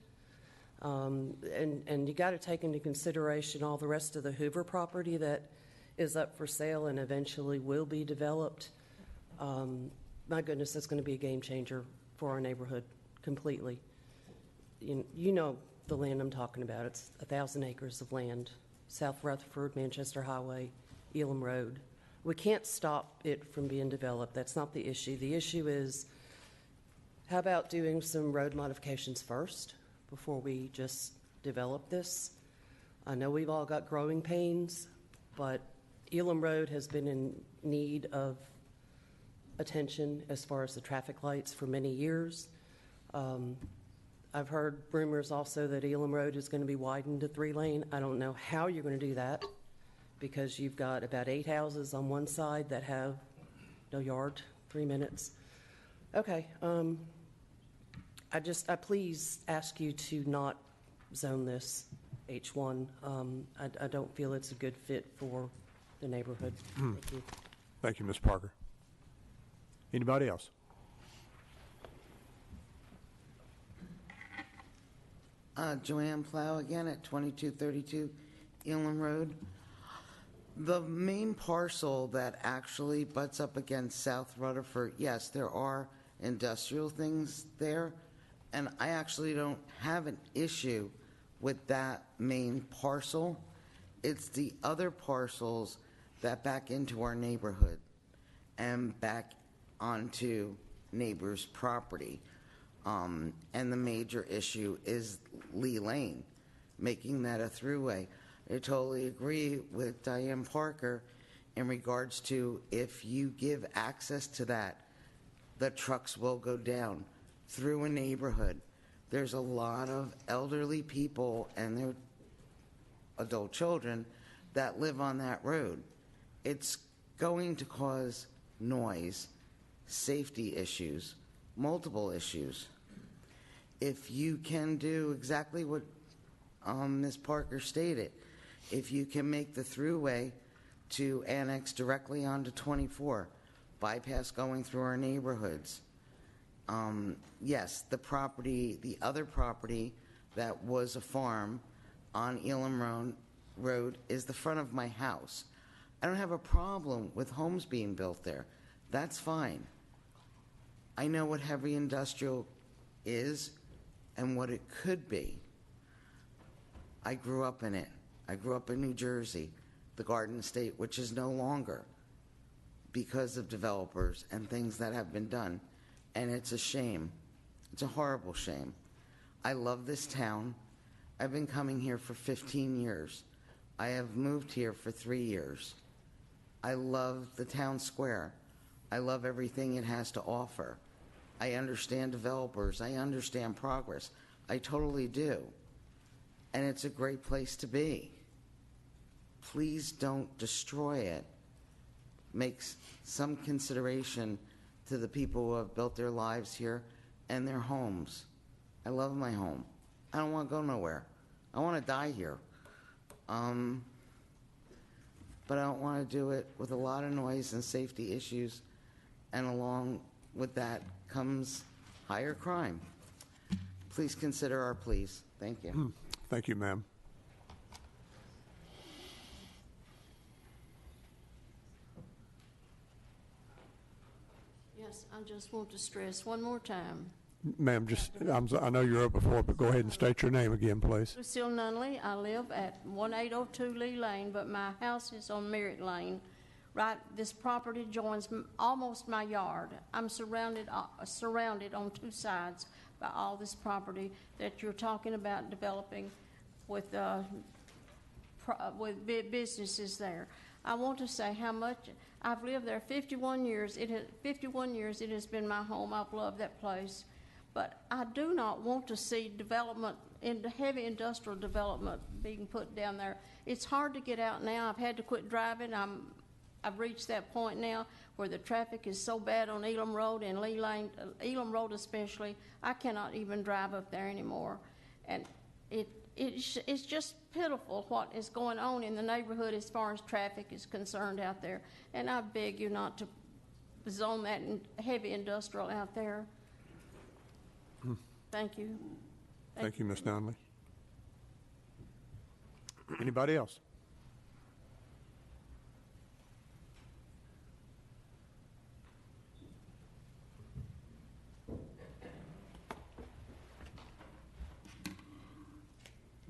And you got to take into consideration all the rest of the Hoover property that is up for sale and eventually will be developed. My goodness, that's going to be a game changer for our neighborhood completely. You know the land I'm talking about. It's 1,000 acres of land, South Rutherford, Manchester Highway, Elam Road. We can't stop it from being developed. That's not the issue. The issue is, how about doing some road modifications first before we just develop this? I know we've all got growing pains, but Elam Road has been in need of attention as far as the traffic lights for many years. I've heard rumors also that Elam Road is going to be widened to 3-lane. I don't know how you're going to do that, because you've got about 8 houses on one side that have no yard, 3 minutes. Okay, I please ask you to not zone this H1. I don't feel it's a good fit for the neighborhood. Thank you. Thank you, Ms. Parker. Anybody else? Joanne Plow again at 2232 Elam Road. The main parcel that actually butts up against South Rutherford, yes, there are industrial things there, and I actually don't have an issue with that main parcel. It's the other parcels that back into our neighborhood and back onto neighbors' property. And the major issue is Lee Lane, making that a throughway. I totally agree with Diane Parker in regards to, if you give access to that, the trucks will go down through a neighborhood. There's a lot of elderly people and their adult children that live on that road. It's going to cause noise, safety issues, multiple issues. If you can do exactly what Ms. Parker stated, if you can make the throughway to annex directly onto 24, bypass going through our neighborhoods. Yes, the other property that was a farm on Elam Road is the front of my house. I don't have a problem with homes being built there. That's fine. I know what heavy industrial is and what it could be. I grew up in it. I grew up in New Jersey, the Garden State, which is no longer because of developers and things that have been done. And it's a shame. It's a horrible shame. I love this town. I've been coming here for 15 years. I have moved here for 3 years. I love the town square. I love everything it has to offer. I understand developers. I understand progress. I totally do. And it's a great place to be. Please don't destroy it. Make some consideration to the people who have built their lives here and their homes. I love my home. I don't want to go nowhere. I want to die here. But I don't want to do it with a lot of noise and safety issues, and along with that comes higher crime. Please consider our pleas. Thank you. Thank you, ma'am. Yes, I just want to stress one more time. Ma'am, I know you're up before, but go ahead and state your name again, please. Lucille Nunley. I live at 1802 Lee Lane, but my house is on Merritt Lane. Right, this property joins almost my yard. I'm surrounded on 2 sides by all this property that you're talking about developing with businesses there. I want to say how much I've lived there 51 years. 51 years it has been my home. I've loved that place. But I do not want to see development, heavy industrial development being put down there. It's hard to get out now. I've had to quit driving. I've reached that point now where the traffic is so bad on Elam Road and Lee Lane, Elam Road especially, I cannot even drive up there anymore. And it's just pitiful what is going on in the neighborhood as far as traffic is concerned out there. And I beg you not to zone that heavy industrial out there. Thank you. Thank you, Ms. Nunley. Anybody else?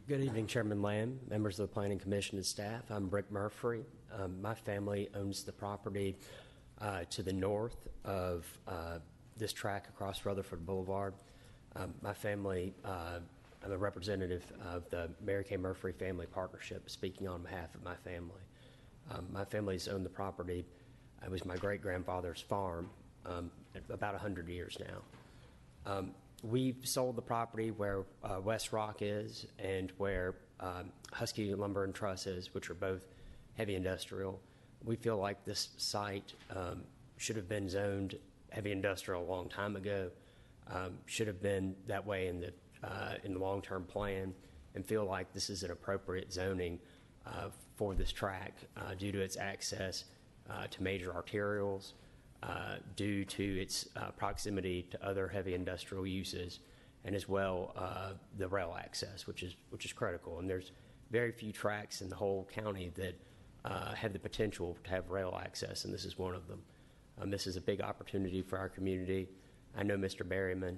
Good evening, Chairman Lamb, members of the Planning Commission and staff. I'm Brick Murphy. My family owns the property to the north of this track across Rutherford Boulevard. My family, I'm a representative of the Mary Kay Murphy Family Partnership, speaking on behalf of my family. My family's owned the property. It was my great-grandfather's farm about 100 years now. We've sold the property where West Rock is and where Husky Lumber and Truss is, which are both heavy industrial. We feel like this site should have been zoned heavy industrial a long time ago, should have been that way in the long-term plan, and feel like this is an appropriate zoning for this track due to its access to major arterials, due to its proximity to other heavy industrial uses, and as well the rail access, which is critical. And there's very few tracks in the whole county that have the potential to have rail access, and this is one of them. This is a big opportunity for our community. I know Mr. Berryman.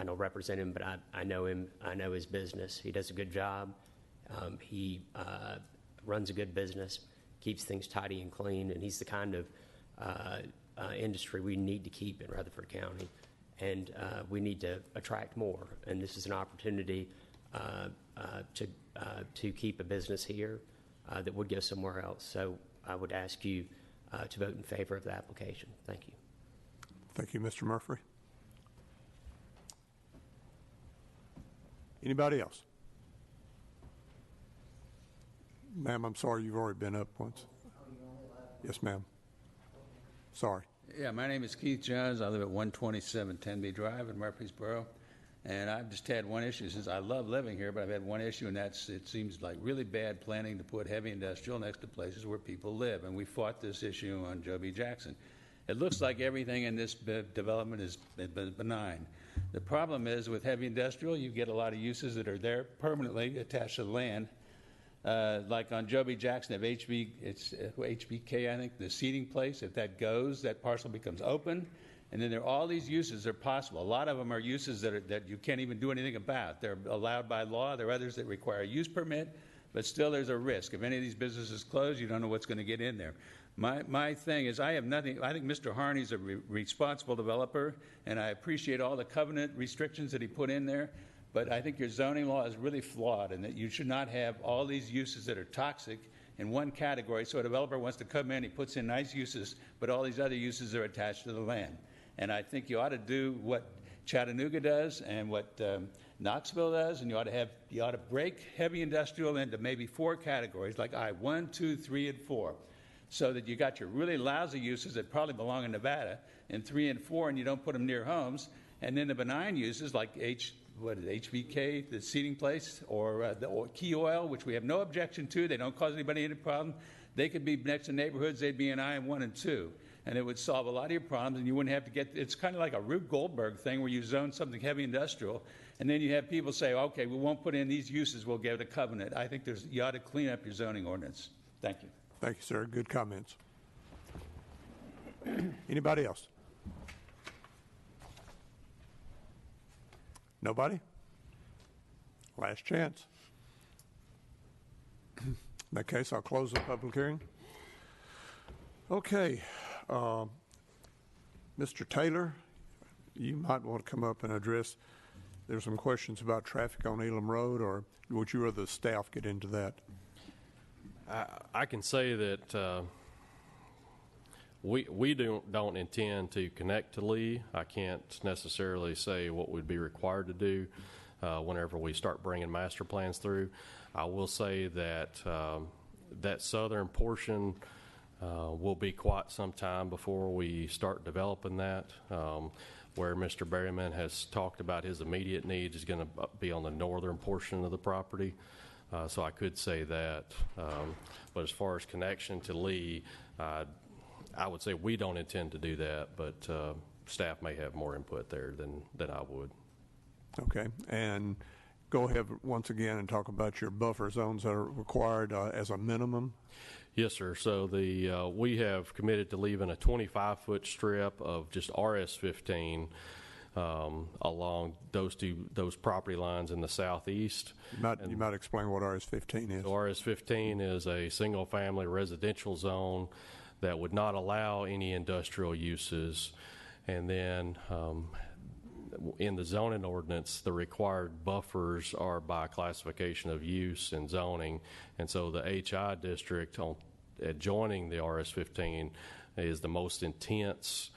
I don't represent him, but I know him. I know his business. He does a good job. He runs a good business, keeps things tidy and clean, and he's the kind of industry we need to keep in Rutherford County, and we need to attract more. And this is an opportunity to keep a business here that would go somewhere else. So I would ask you to vote in favor of the application. Thank you. Thank you, Mr. Murphy. Anybody else? Ma'am, I'm sorry, you've already been up once. Yes, ma'am. Sorry. Yeah, my name is Keith Jones. I live at 127 Tenby Drive in Murfreesboro. And I've just had one issue since I love living here, but I've had one issue, and that's it seems like really bad planning to put heavy industrial next to places where people live. And we fought this issue on Joe B. Jackson. It looks like everything in this development is benign. The problem is with heavy industrial, you get a lot of uses that are there permanently attached to the land. Like on Joe B. Jackson, if it's HBK, I think, the seating place, if that goes, that parcel becomes open. And then there are all these uses that are possible. A lot of them are uses that you can't even do anything about. They're allowed by law. There are others that require a use permit, but still there's a risk. If any of these businesses close, you don't know what's going to get in there. My thing is I have nothing. I think Mr. Harney's a responsible developer, and I appreciate all the covenant restrictions that he put in there. But I think your zoning law is really flawed, and that you should not have all these uses that are toxic in one category. So a developer wants to come in, he puts in nice uses, but all these other uses are attached to the land. And I think you ought to do what Chattanooga does and what Knoxville does, and you ought to break heavy industrial into maybe 4 categories, like I-1, 2, 3, and 4, so that you got your really lousy uses that probably belong in Nevada in 3 and 4, and you don't put them near homes, and then the benign uses like HVK, the seating place, or the Key Oil, which we have no objection to. They don't cause anybody any problem. They could be next to neighborhoods. They'd be in I-1 and 2. And it would solve a lot of your problems, and you wouldn't have to get, it's kind of like a Rube Goldberg thing where you zone something heavy industrial, and then you have people say, okay, we won't put in these uses, we'll give it a covenant. I think you ought to clean up your zoning ordinance. Thank you. Thank you, sir. Good comments. Anybody else? Nobody? Last chance. In that case, I'll close the public hearing. Okay. Mr. Taylor, you might want to come up and address. There's some questions about traffic on Elam Road, or would you rather the staff get into that? I can say that we don't intend to connect to Lee. I can't necessarily say what would be required to do whenever we start bringing master plans through. I will say that that southern portion Will be quite some time before we start developing that. Where Mr. Berryman has talked about his immediate needs is going to be on the northern portion of the property. So I could say that. But as far as connection to Lee, I would say we don't intend to do that, but staff may have more input there than I would. Okay. And go ahead once again and talk about your buffer zones that are required as a minimum. Yes, sir. So we have committed to leaving a 25-foot strip of just RS-15 along those property lines in the southeast. You might explain what RS-15 is. So RS-15 is a single-family residential zone that would not allow any industrial uses. And then in the zoning ordinance, the required buffers are by classification of use and zoning. And so the HI district adjoining the RS-15 is the most intense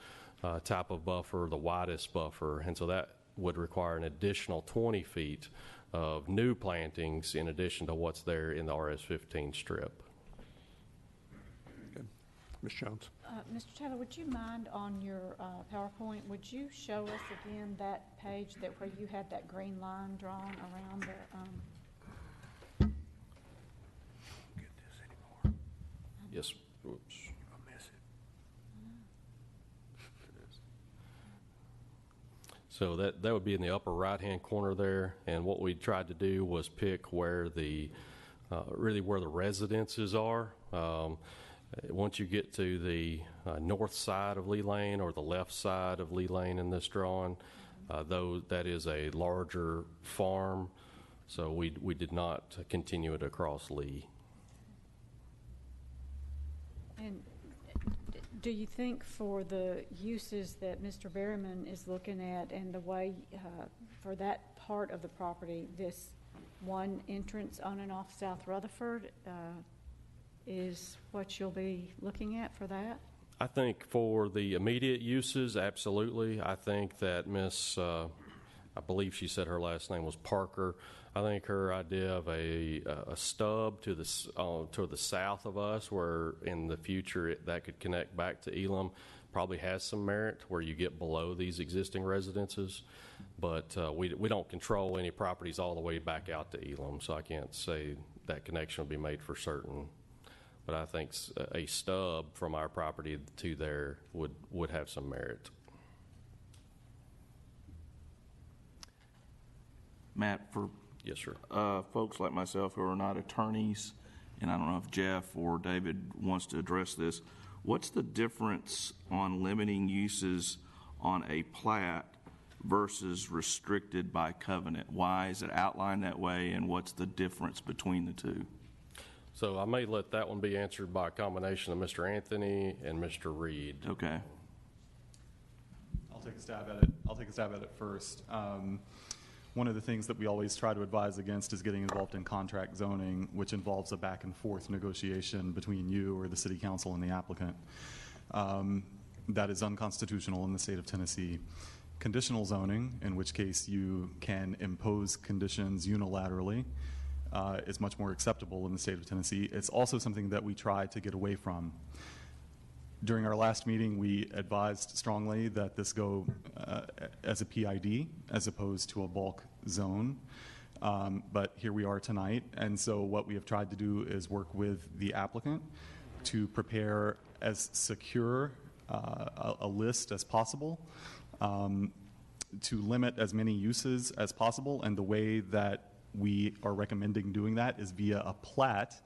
type of buffer, the widest buffer. And so that would require an additional 20 feet of new plantings in addition to what's there in the RS-15 strip. Okay. Ms. Jones. Mr. Taylor, would you mind on your PowerPoint, would you show us again that page where you had that green line drawn around the Yes. Oops. So that would be in the upper right-hand corner there, and what we tried to do was pick where really where the residences are. Once you get to the north side of Lee Lane or the left side of Lee Lane in this drawing, that is a larger farm, so we did not continue it across Lee. And do you think for the uses that Mr. Berryman is looking at and the way for that part of the property, this one entrance on and off South Rutherford is what you'll be looking at for that? I think for the immediate uses, absolutely. I think that I believe she said her last name was Parker. I think her idea of a stub to the south of us, where in the future that could connect back to Elam, probably has some merit where you get below these existing residences. But we don't control any properties all the way back out to Elam, so I can't say that connection will be made for certain. But I think a stub from our property to there would have some merit. Matt, for yes, sir. Folks like myself who are not attorneys, and I don't know if Jeff or David wants to address this, what's the difference on limiting uses on a plat versus restricted by covenant? Why is it outlined that way, and what's the difference between the two? So I may let that one be answered by a combination of Mr. Anthony and Mr. Reed. Okay. I'll take a stab at it first. One of the things that we always try to advise against is getting involved in contract zoning, which involves a back and forth negotiation between you or the city council and the applicant. That is unconstitutional in the state of Tennessee. Conditional zoning, in which case you can impose conditions unilaterally, is much more acceptable in the state of Tennessee. It's also something that we try to get away from. During our last meeting, we advised strongly that this go as a PID as opposed to a bulk zone. But here we are tonight, and so what we have tried to do is work with the applicant to prepare as secure a list as possible, to limit as many uses as possible, and the way that we are recommending doing that is via a plat.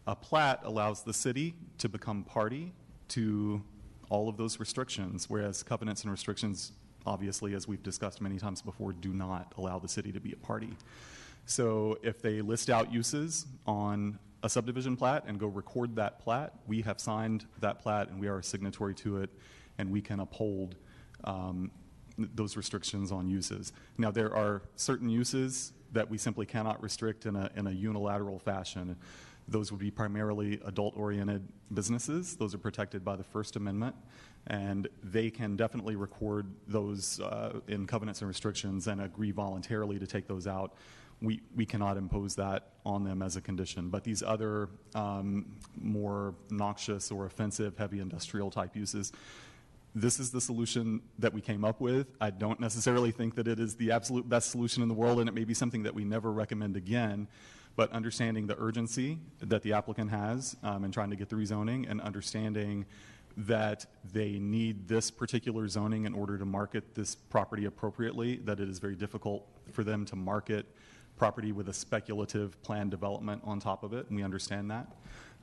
A plat allows the city to become party to all of those restrictions, whereas covenants and restrictions, obviously, as we've discussed many times before, do not allow the city to be a party. So if they list out uses on a subdivision plat and go record that plat, we have signed that plat and we are a signatory to it, and we can uphold those restrictions on uses. Now, there are certain uses that we simply cannot restrict in a unilateral fashion. Those would be primarily adult-oriented businesses. Those are protected by the First Amendment, and they can definitely record those in covenants and restrictions and agree voluntarily to take those out. we cannot impose that on them as a condition. But these other more noxious or offensive heavy industrial type uses, this is the solution that we came up with. I don't necessarily think that it is the absolute best solution in the world, and it may be something that we never recommend again. But understanding the urgency that the applicant has in trying to get the rezoning, and understanding that they need this particular zoning in order to market this property appropriately, that it is very difficult for them to market property with a speculative planned development on top of it, and we understand that.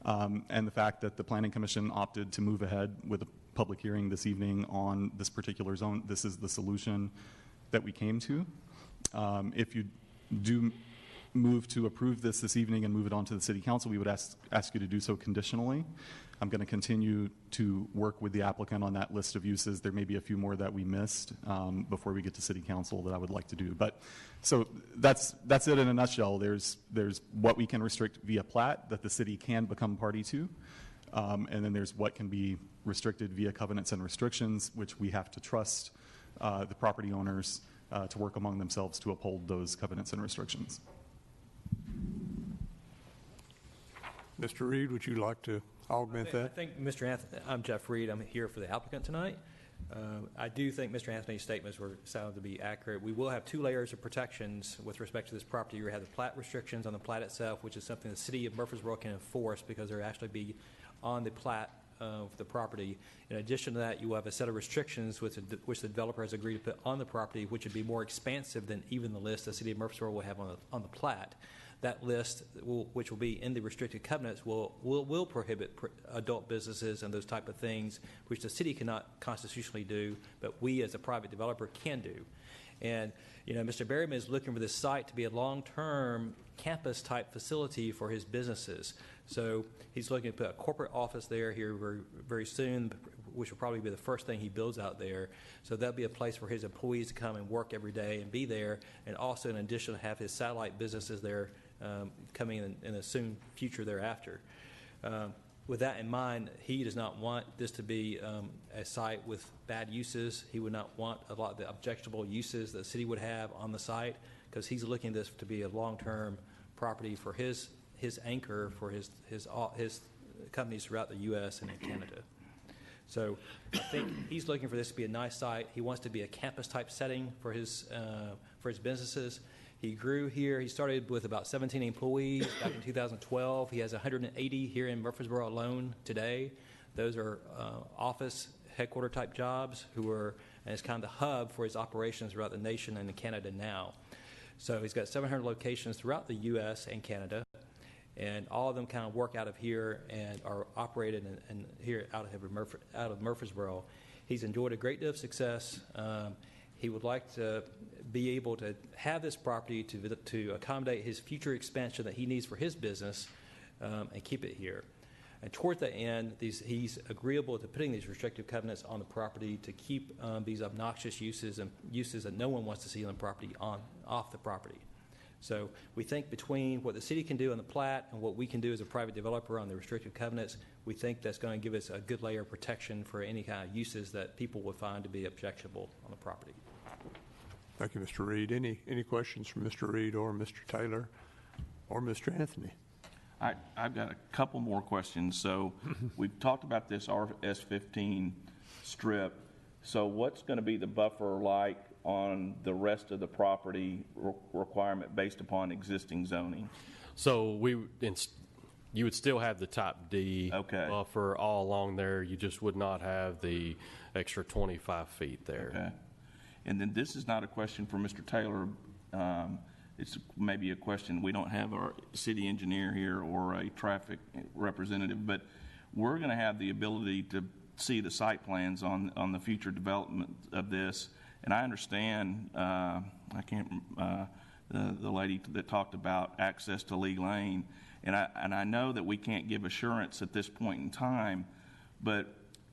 And the fact that the Planning Commission opted to move ahead with a public hearing this evening on this particular zone, this is the solution that we came to. If you do move to approve this evening and move it on to the City Council, we would ask you to do so conditionally. I'm going to continue to work with the applicant on that list of uses. There may be a few more that we missed before we get to City Council that I would like to do. But so that's it in a nutshell. There's what we can restrict via plat that the city can become party to, and then there's what can be restricted via covenants and restrictions, which we have to trust the property owners to work among themselves to uphold those covenants and restrictions. Mr. Reed, would you like to augment that? I think Mr. Anthony, I'm Jeff Reed. I'm here for the applicant tonight. I do think Mr. Anthony's statements were sounded to be accurate. We will have 2 layers of protections with respect to this property. You have the plat restrictions on the plat itself, which is something the city of Murfreesboro can enforce because they're actually be on the plat of the property. In addition to that, you will have a set of restrictions which the developer has agreed to put on the property, which would be more expansive than even the list the city of Murfreesboro will have on the plat. That list, which will be in the restricted covenants, will prohibit adult businesses and those type of things, which the city cannot constitutionally do, but we as a private developer can do. And, you know, Mr. Berryman is looking for this site to be a long-term campus-type facility for his businesses. So he's looking to put a corporate office there here very soon, which will probably be the first thing he builds out there. So that'll be a place for his employees to come and work every day and be there, and also in addition to have his satellite businesses there coming in a soon future thereafter. With that in mind, he does not want this to be a site with bad uses. He would not want a lot of the objectionable uses that the city would have on the site, because he's looking at this to be a long-term property for his anchor for his companies throughout the U.S. and in Canada. So I think he's looking for this to be a nice site. He wants to be a campus-type setting for his businesses. He grew here. He started with about 17 employees back in 2012. He has 180 here in Murfreesboro alone today. Those are office headquarter type jobs and it's kind of the hub for his operations throughout the nation and in Canada now. So he's got 700 locations throughout the U.S. and Canada, and all of them kind of work out of here and are operated and here out of Murfreesboro. He's enjoyed a great deal of success. He would like to be able to have this property to accommodate his future expansion that he needs for his business and keep it here. And toward the end, he's agreeable to putting these restrictive covenants on the property to keep these obnoxious uses and uses that no one wants to see on the property off the property. So we think between what the city can do on the plat and what we can do as a private developer on the restrictive covenants, we think that's going to give us a good layer of protection for any kind of uses that people would find to be objectionable on the property. Thank you, Mr. Reed. Any questions from Mr. Reed or Mr. Taylor or Mr. Anthony? I've got a couple more questions. So we've talked about this RS-15 strip. So what's going to be the buffer like on the rest of the property requirement based upon existing zoning? So you would still have the top D buffer all along there. You just would not have the extra 25 feet there. Okay. And then this is not a question for Mr. Taylor. It's maybe a question. We don't have our city engineer here or a traffic representative, but we're going to have the ability to see the site plans on the future development of this. And I understand, the lady that talked about access to Lee Lane, and I know that we can't give assurance at this point in time, but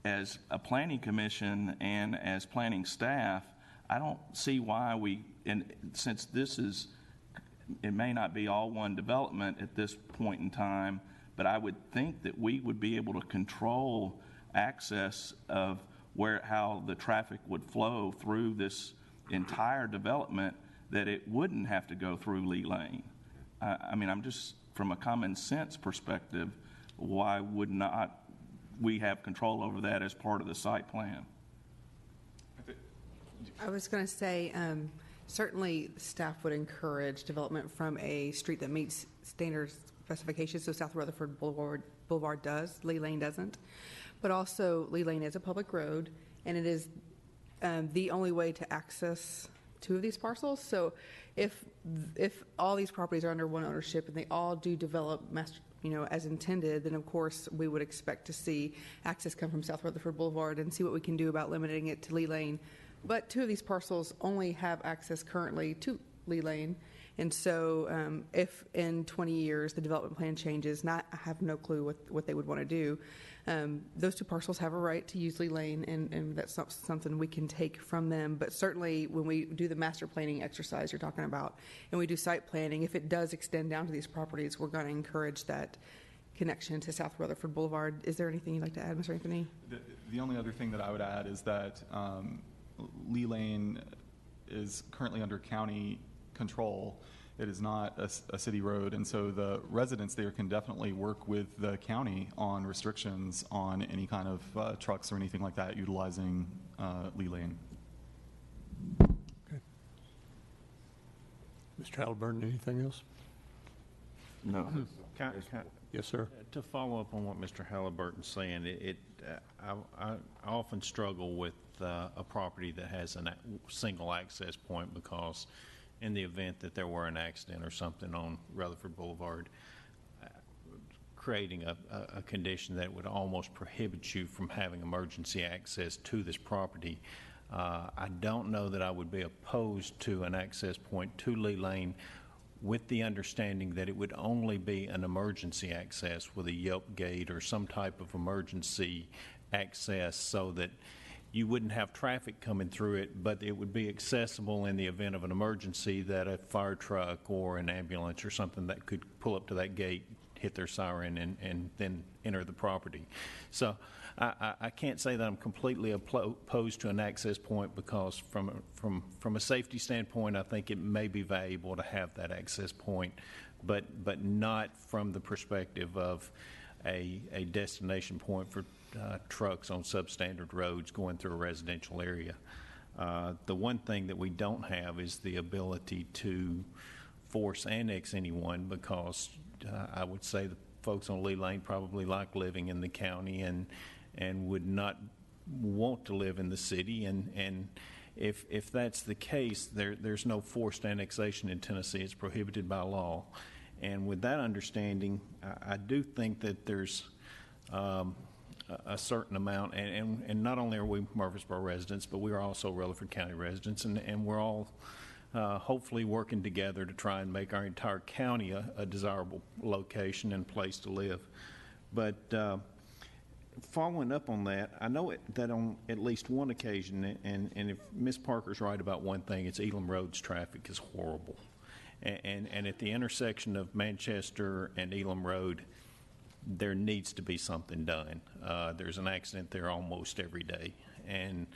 as a planning commission and as planning staff, I don't see why and since it may not be all one development at this point in time, but I would think that we would be able to control access of how the traffic would flow through this entire development that it wouldn't have to go through Lee Lane. I mean, I'm just, from a common sense perspective, why would not we have control over that as part of the site plan? I was going to say, certainly staff would encourage development from a street that meets standard specifications, so South Rutherford Boulevard does, Lee Lane doesn't. But also, Lee Lane is a public road, and it is the only way to access two of these parcels. So if all these properties are under one ownership and they all do develop master, as intended, then of course we would expect to see access come from South Rutherford Boulevard and see what we can do about limiting it to Lee Lane. But two of these parcels only have access currently to Lee Lane. And so if in 20 years the development plan changes, I have no clue what they would want to do, those two parcels have a right to use Lee Lane, and that's not something we can take from them. But certainly when we do the master planning exercise you're talking about, and we do site planning, if it does extend down to these properties, we're going to encourage that connection to South Rutherford Boulevard. Is there anything you'd like to add, Mr. Anthony? The only other thing that I would add is that Lee Lane is currently under county control. It is not a city road, and so the residents there can definitely work with the county on restrictions on any kind of trucks or anything like that utilizing Lee Lane. Okay. Mr. Halliburton, anything else? No. Yes, sir. To follow up on what Mr. Halliburton's saying, I often struggle with a property that has a single access point, because in the event that there were an accident or something on Rutherford Boulevard, creating a condition that would almost prohibit you from having emergency access to this property. I don't know that I would be opposed to an access point to Lee Lane, with the understanding that it would only be an emergency access with a Yelp gate or some type of emergency access, so that you wouldn't have traffic coming through it, but it would be accessible in the event of an emergency, that a fire truck or an ambulance or something that could pull up to that gate, hit their siren, and then enter the property. So I can't say that I'm completely opposed to an access point, because from a safety standpoint, I think it may be valuable to have that access point, but not from the perspective of a destination point for trucks on substandard roads going through a residential area. The one thing that we don't have is the ability to force annex anyone, because I would say the folks on Lee Lane probably like living in the county and would not want to live in the city. And if that's the case, there's no forced annexation in Tennessee. It's prohibited by law. And with that understanding, I do think that there's a certain amount, and not only are we Murfreesboro residents, but we are also Rutherford County residents, and we're all hopefully working together to try and make our entire county a desirable location and place to live. But following up on that, I know that on at least one occasion, and if Ms. Parker's right about one thing, it's Elam Road's traffic is horrible. And at the intersection of Manchester and Elam Road, there needs to be something done. There's an accident there almost every day. And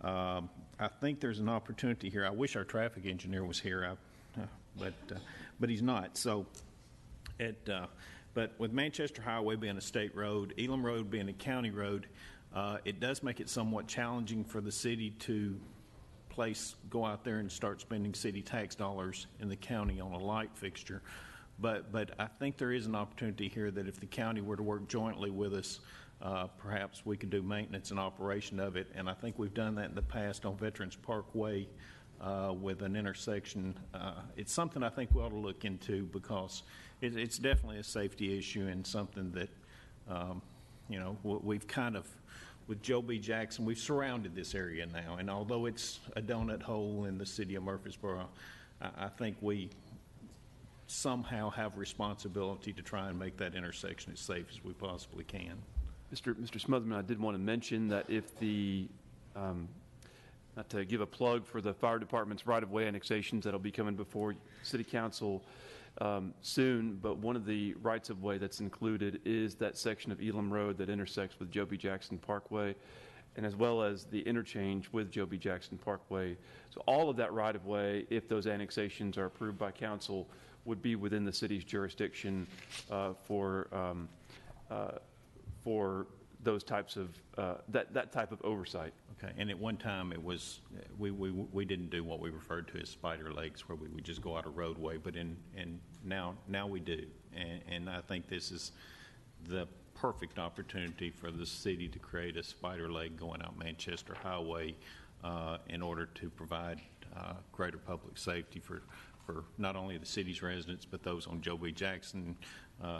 I think there's an opportunity here. I wish our traffic engineer was here, but he's not. So, but with Manchester Highway being a state road, Elam Road being a county road, it does make it somewhat challenging for the city to go out there and start spending city tax dollars in the county on a light fixture. But I think there is an opportunity here that if the county were to work jointly with us, perhaps we could do maintenance and operation of it. And I think we've done that in the past on Veterans Parkway with an intersection. It's something I think we ought to look into, because it's definitely a safety issue, and something that, we've kind of, with Joe B. Jackson, we've surrounded this area now. And although it's a donut hole in the city of Murfreesboro, I think we somehow have responsibility to try and make that intersection as safe as we possibly can. Mr. Smotherman, I did want to mention that if not to give a plug for the fire department's right-of-way annexations that'll be coming before City Council soon, but one of the rights-of-way that's included is that section of Elam Road that intersects with Joe B. Jackson Parkway. and as well as the interchange with Joe B. Jackson Parkway. So all of that right-of-way, if those annexations are approved by council, would be within the city's jurisdiction for those types of that type of oversight. Okay, and at one time it was we didn't do what we referred to as spider legs, where we would just go out a roadway, but now we do, and I think this is the perfect opportunity for the city to create a spider leg going out Manchester Highway in order to provide greater public safety for not only the city's residents, but those on Joe B. Jackson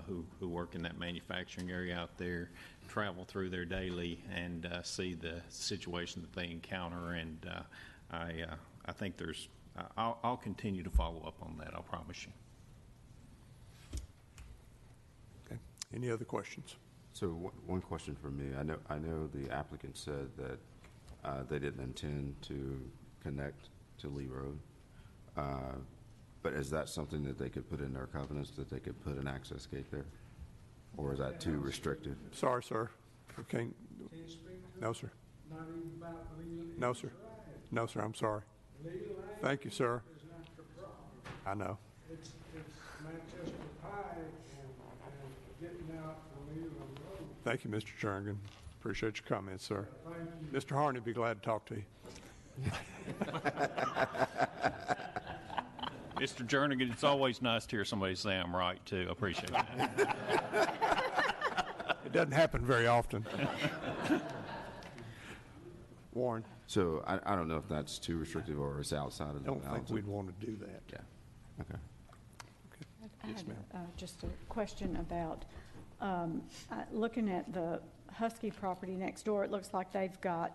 who work in that manufacturing area out there, travel through there daily and see the situation that they encounter. And I think I'll continue to follow up on that, I'll promise you. Okay. Any other questions? So one question from me. I know the applicant said that they didn't intend to connect to Lee Road. But is that something that they could put in their covenants, that they could put an access gate there? Or is that too restrictive? Sorry, sir. Okay. No, sir. No, sir. No, sir. I'm sorry. Thank you, sir. I know. It's Manchester Pike and getting out from Leland Road. Thank you, Mr. Jernigan. Appreciate your comments, sir. Thank you. Mr. Harney would be glad to talk to you. Mr. Jernigan, it's always nice to hear somebody say I'm right, too. I appreciate that. It doesn't happen very often. Warren? So I don't know if that's too restrictive or it's outside of the bounds. I don't think we'd want to do that. Yeah. Okay. Yes, ma'am. Just a question about looking at the Husky property next door. It looks like they've got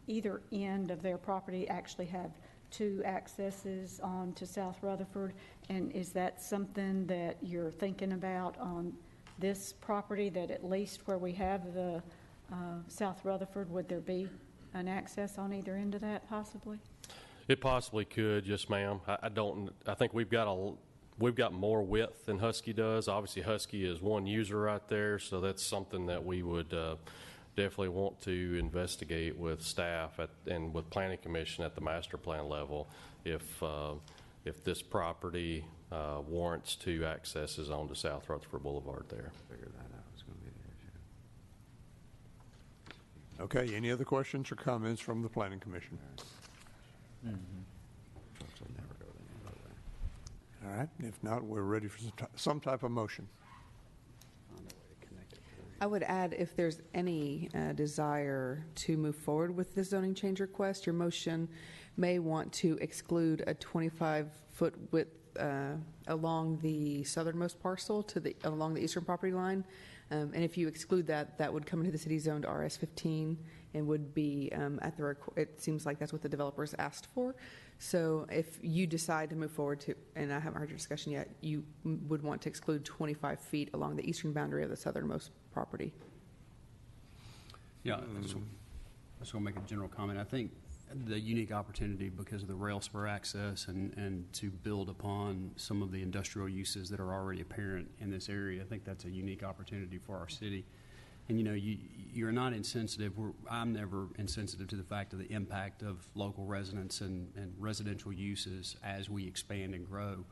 either end of their property actually have two accesses on to South Rutherford. And is that something that you're thinking about on this property, that at least where we have the South Rutherford, would there be an access on either end of that possibly? It possibly could, yes, ma'am. I think we've got more width than Husky does. Obviously, Husky is one user right there, so that's something that we would definitely want to investigate with staff and with Planning Commission at the master plan level if this property warrants two accesses onto South Rutherford Boulevard there. Figure that out. It's going to be the issue. Okay, any other questions or comments from the Planning Commission? Trucks will never go there. All right, if not, we're ready for some type of motion. I would add, if there's any desire to move forward with the zoning change request, your motion may want to exclude a 25-foot width along the southernmost parcel along the eastern property line. And if you exclude that, that would come into the city zoned RS-15 and would be it seems like that's what the developers asked for. So if you decide to move forward and I haven't heard your discussion yet, you would want to exclude 25 feet along the eastern boundary of the southernmost property. Yeah, I just want to make a general comment. I think the unique opportunity because of the rail spur access and to build upon some of the industrial uses that are already apparent in this area, I think that's a unique opportunity for our city. And, you're not insensitive. I'm never insensitive to the fact of the impact of local residents and residential uses as we expand and grow.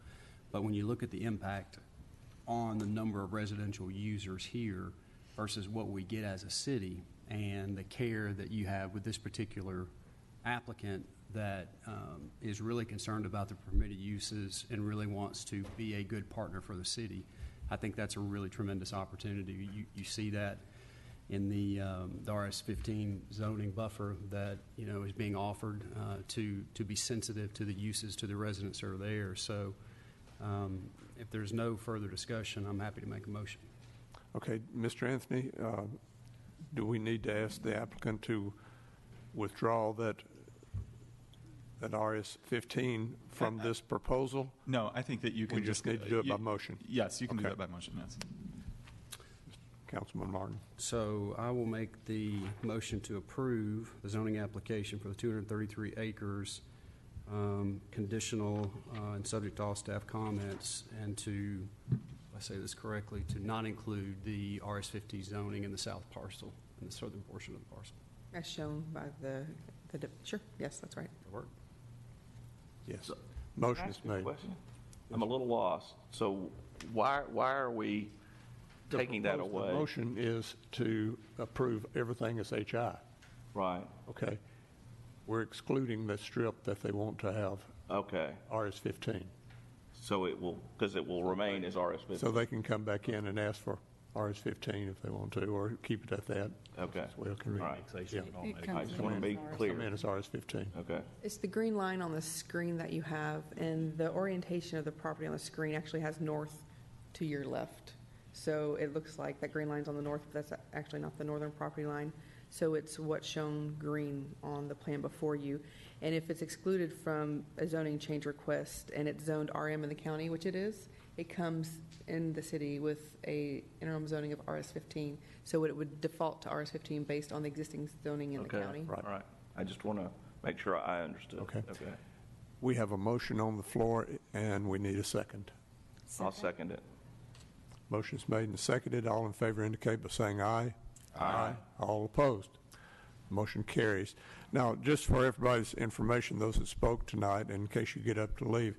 But when you look at the impact on the number of residential users here versus what we get as a city and the care that you have with this particular applicant that is really concerned about the permitted uses and really wants to be a good partner for the city, I think that's a really tremendous opportunity. You see that in the RS-15 zoning buffer that is being offered to be sensitive to the uses to the residents that are there. So if there's no further discussion, I'm happy to make a motion. Okay, Mr. Anthony, do we need to ask the applicant to withdraw that RS-15 from this proposal? No, I think that you can we just need to do it by motion. Yes, you can do that by motion, yes. Councilman Martin. So I will make the motion to approve the zoning application for the 233 acres, conditional and subject to all staff comments, and to, if I say this correctly, to not include the RS-50 zoning in the south parcel, in the southern portion of the parcel. As shown by sure, yes, that's right. Yes. Motion Can I is ask you a made. question? I'm a little lost. So why are we The taking that proposed away? motion is to approve everything as HI. Right. Okay. We're excluding the strip that they want to have Okay. RS-15. So it will, because it will remain as RS-15. So they can come back in and ask for RS-15 if they want to, or keep it at that. Okay. As well can All right. Yeah. I just want to be clear. Come in as RS-15. Okay. It's the green line on the screen that you have, and the orientation of the property on the screen actually has north to your left. So it looks like that green line's on the north, but that's actually not the northern property line. So it's what's shown green on the plan before you. And if it's excluded from a zoning change request and it's zoned RM in the county, which it is, it comes in the city with a interim zoning of RS-15. So it would default to RS-15 based on the existing zoning in the county. Right. All right. I just want to make sure I understood. Okay. Okay. We have a motion on the floor, and we need a second. I'll second it. Motion's made and seconded. All in favor indicate by saying aye. Aye. All opposed. Motion carries. Now, just for everybody's information, those that spoke tonight, in case you get up to leave,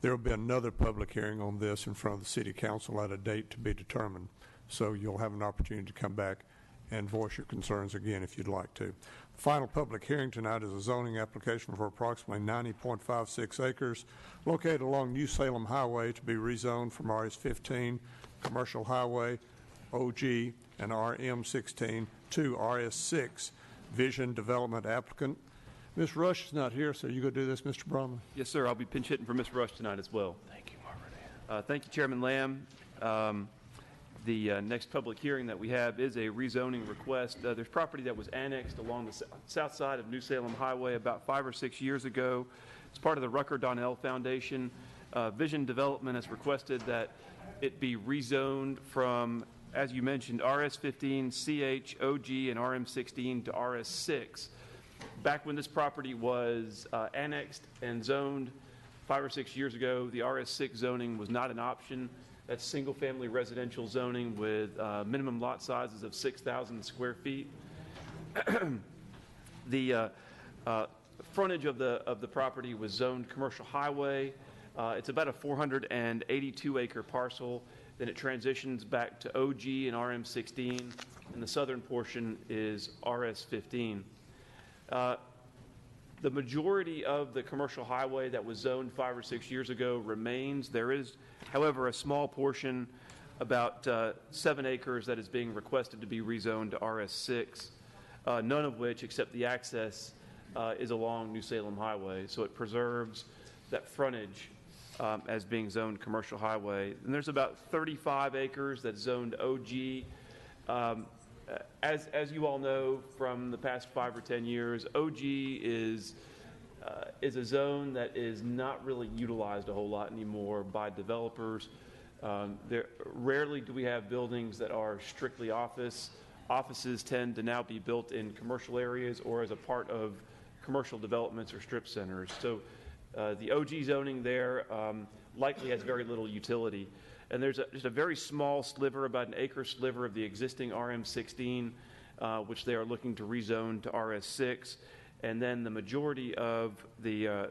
there will be another public hearing on this in front of the City Council at a date to be determined. So you'll have an opportunity to come back and voice your concerns again if you'd like to. The final public hearing tonight is a zoning application for approximately 90.56 acres located along New Salem Highway to be rezoned from RS-15, Commercial Highway, OG, and RM-16 to RS-6. Vision Development applicant. Ms. Rush is not here, so you go do this, Mr. Brumman? Yes, sir. I'll be pinch hitting for Ms. Rush tonight as well. Thank you, Margaret. Thank you, Chairman Lamb. The next public hearing that we have is a rezoning request. There's property that was annexed along the south side of New Salem Highway about 5 or 6 years ago. It's part of the Rucker Donnell Foundation. Vision Development has requested that it be rezoned from, as you mentioned, RS-15, CH, OG, and RM-16 to RS-6. Back when this property was annexed and zoned 5 or 6 years ago, the RS-6 zoning was not an option. That's single-family residential zoning with minimum lot sizes of 6,000 square feet. The frontage of the property was zoned commercial highway. It's about a 482-acre parcel. Then it transitions back to OG and RM-16, and the southern portion is RS-15. The majority of the commercial highway that was zoned 5 or 6 years ago remains. There is, however, a small portion, about 7 acres, that is being requested to be rezoned to RS-6, none of which, except the access, is along New Salem Highway. So it preserves that frontage as being zoned commercial highway. And there's about 35 acres that's zoned OG. As you all know from the past 5 or 10 years, OG is a zone that is not really utilized a whole lot anymore by developers. Rarely do we have buildings that are strictly office. Offices tend to now be built in commercial areas or as a part of commercial developments or strip centers. So the OG zoning there likely has very little utility. And there's just a very small sliver, about an acre sliver of the existing RM-16, which they are looking to rezone to RS-6. And then the majority of the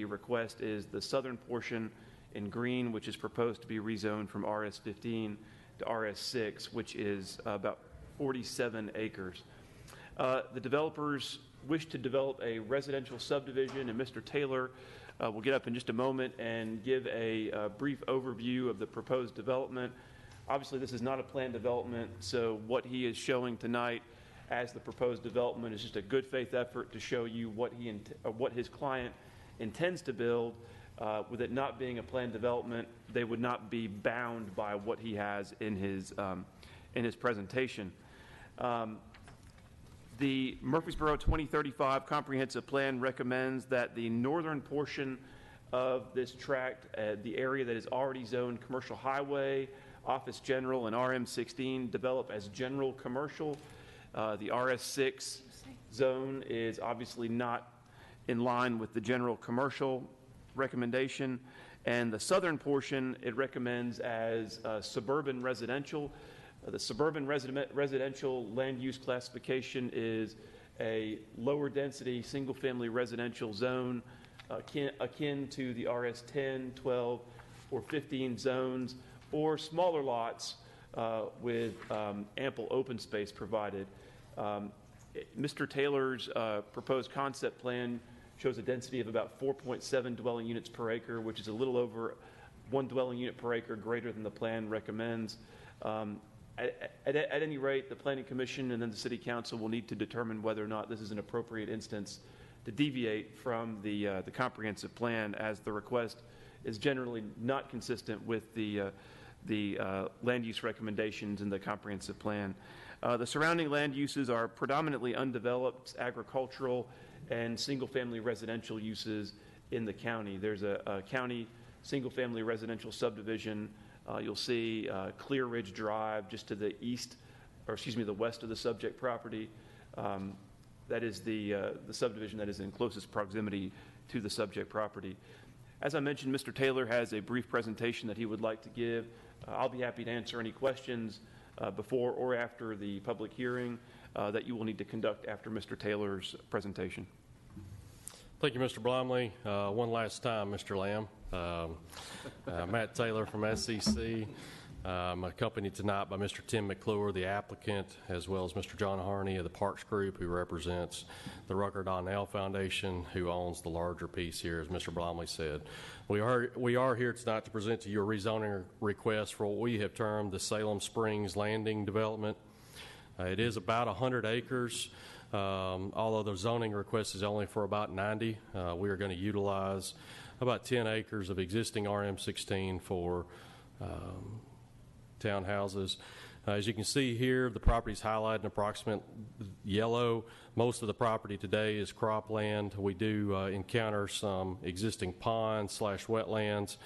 request is the southern portion in green, which is proposed to be rezoned from RS-15 to RS-6, which is about 47 acres. The developers wish to develop a residential subdivision, and Mr. Taylor will get up in just a moment and give a brief overview of the proposed development. Obviously, this is not a planned development, so what he is showing tonight as the proposed development is just a good faith effort to show you what his client intends to build. With it not being a planned development, they would not be bound by what he has in his presentation. The Murfreesboro 2035 Comprehensive Plan recommends that the northern portion of this tract, the area that is already zoned commercial highway, office general, and RM-16, develop as general commercial. The RS-6 zone is obviously not in line with the general commercial recommendation. And the southern portion, it recommends as suburban residential. The suburban residential land use classification is a lower density, single-family residential zone akin to the RS 10, 12, or 15 zones, or smaller lots with ample open space provided. Mr. Taylor's proposed concept plan shows a density of about 4.7 dwelling units per acre, which is a little over 1 dwelling unit per acre greater than the plan recommends. At any rate, the Planning Commission and then the City Council will need to determine whether or not this is an appropriate instance to deviate from the comprehensive plan, as the request is generally not consistent with the land use recommendations in the comprehensive plan. The surrounding land uses are predominantly undeveloped agricultural and single-family residential uses in the county. There's a county single-family residential subdivision. You'll see Clear Ridge Drive just to the the west of the subject property. That is the subdivision that is in closest proximity to the subject property. As I mentioned, Mr. Taylor has a brief presentation that he would like to give. I'll be happy to answer any questions before or after the public hearing that you will need to conduct after Mr. Taylor's presentation. Thank you, Mr. Blomley. One last time, Mr. Lamb. Matt Taylor from SEC. I'm accompanied tonight by Mr. Tim McClure, the applicant, as well as Mr. John Harney of the Parks Group, who represents the Rucker Donnell Foundation, who owns the larger piece here, as Mr. Blomley said. We are here tonight to present to you a rezoning request for what we have termed the Salem Springs Landing development. It is about 100 acres. Although the zoning request is only for about 90, we are going to utilize about 10 acres of existing RM16 for townhouses. As you can see here, the property is highlighted in approximate yellow. Most of the property today is cropland. We do encounter some existing ponds / wetlands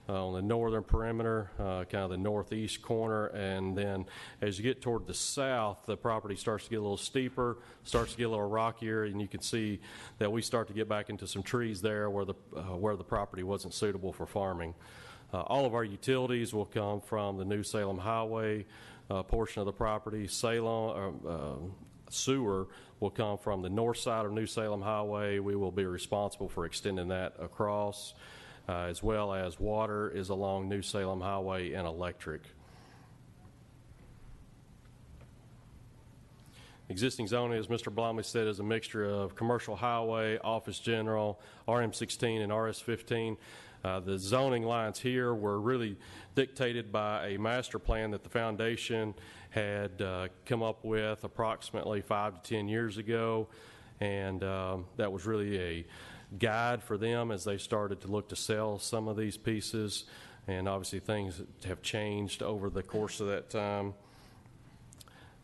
on the northern perimeter, kind of the northeast corner, and then as you get toward the south, the property starts to get a little steeper, starts to get a little rockier, and you can see that we start to get back into some trees there where the property wasn't suitable for farming. All of our utilities will come from the New Salem Highway portion of the property. Sewer will come from the north side of New Salem Highway. We will be responsible for extending that across. As well as water is along New Salem Highway and electric. Existing zoning, as Mr. Blomley said, is a mixture of commercial highway, office general, RM16 and RS15. The zoning lines here were really dictated by a master plan that the foundation had come up with approximately 5 to 10 years ago, and that was really a guide for them as they started to look to sell some of these pieces, and obviously things have changed over the course of that time.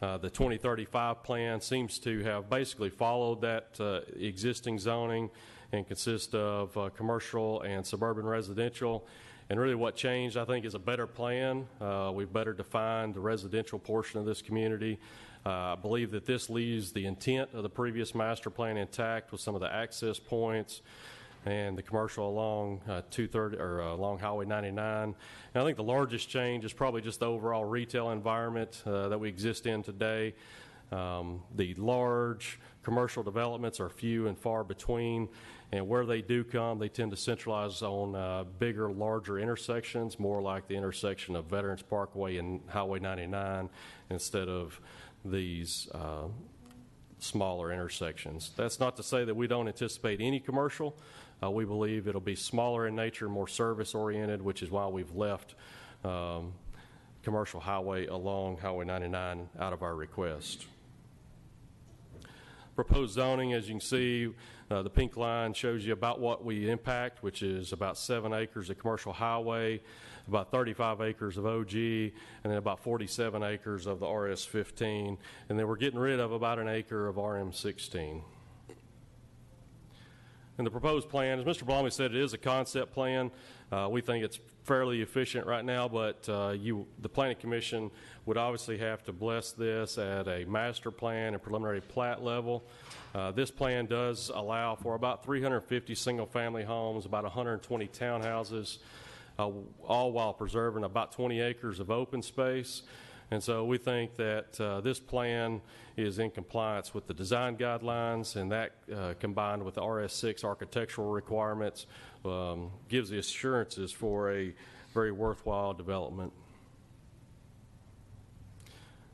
The 2035 plan seems to have basically followed that existing zoning and consists of commercial and suburban residential. And really what changed, I think, is a better plan. We've better defined the residential portion of this community. I believe that this leaves the intent of the previous master plan intact with some of the access points and the commercial along 230 or along Highway 99. And I think the largest change is probably just the overall retail environment that we exist in today. The large commercial developments are few and far between, and where they do come, they tend to centralize on bigger, larger intersections, more like the intersection of Veterans Parkway and Highway 99 instead of these smaller intersections. That's not to say that we don't anticipate any commercial. We believe it'll be smaller in nature, more service-oriented, which is why we've left commercial highway along Highway 99 out of our request. Proposed zoning, as you can see, the pink line shows you about what we impact, which is about 7 acres of commercial highway, about 35 acres of OG, and then about 47 acres of the RS15. And then we're getting rid of about 1 acre of RM16. And the proposed plan, as Mr. Blomley said, it is a concept plan. We think it's fairly efficient right now, but the Planning Commission would obviously have to bless this at a master plan and preliminary plat level. This plan does allow for about 350 single-family homes, about 120 townhouses, all while preserving about 20 acres of open space. And so we think that this plan is in compliance with the design guidelines, and that combined with the RS6 architectural requirements gives the assurances for a very worthwhile development.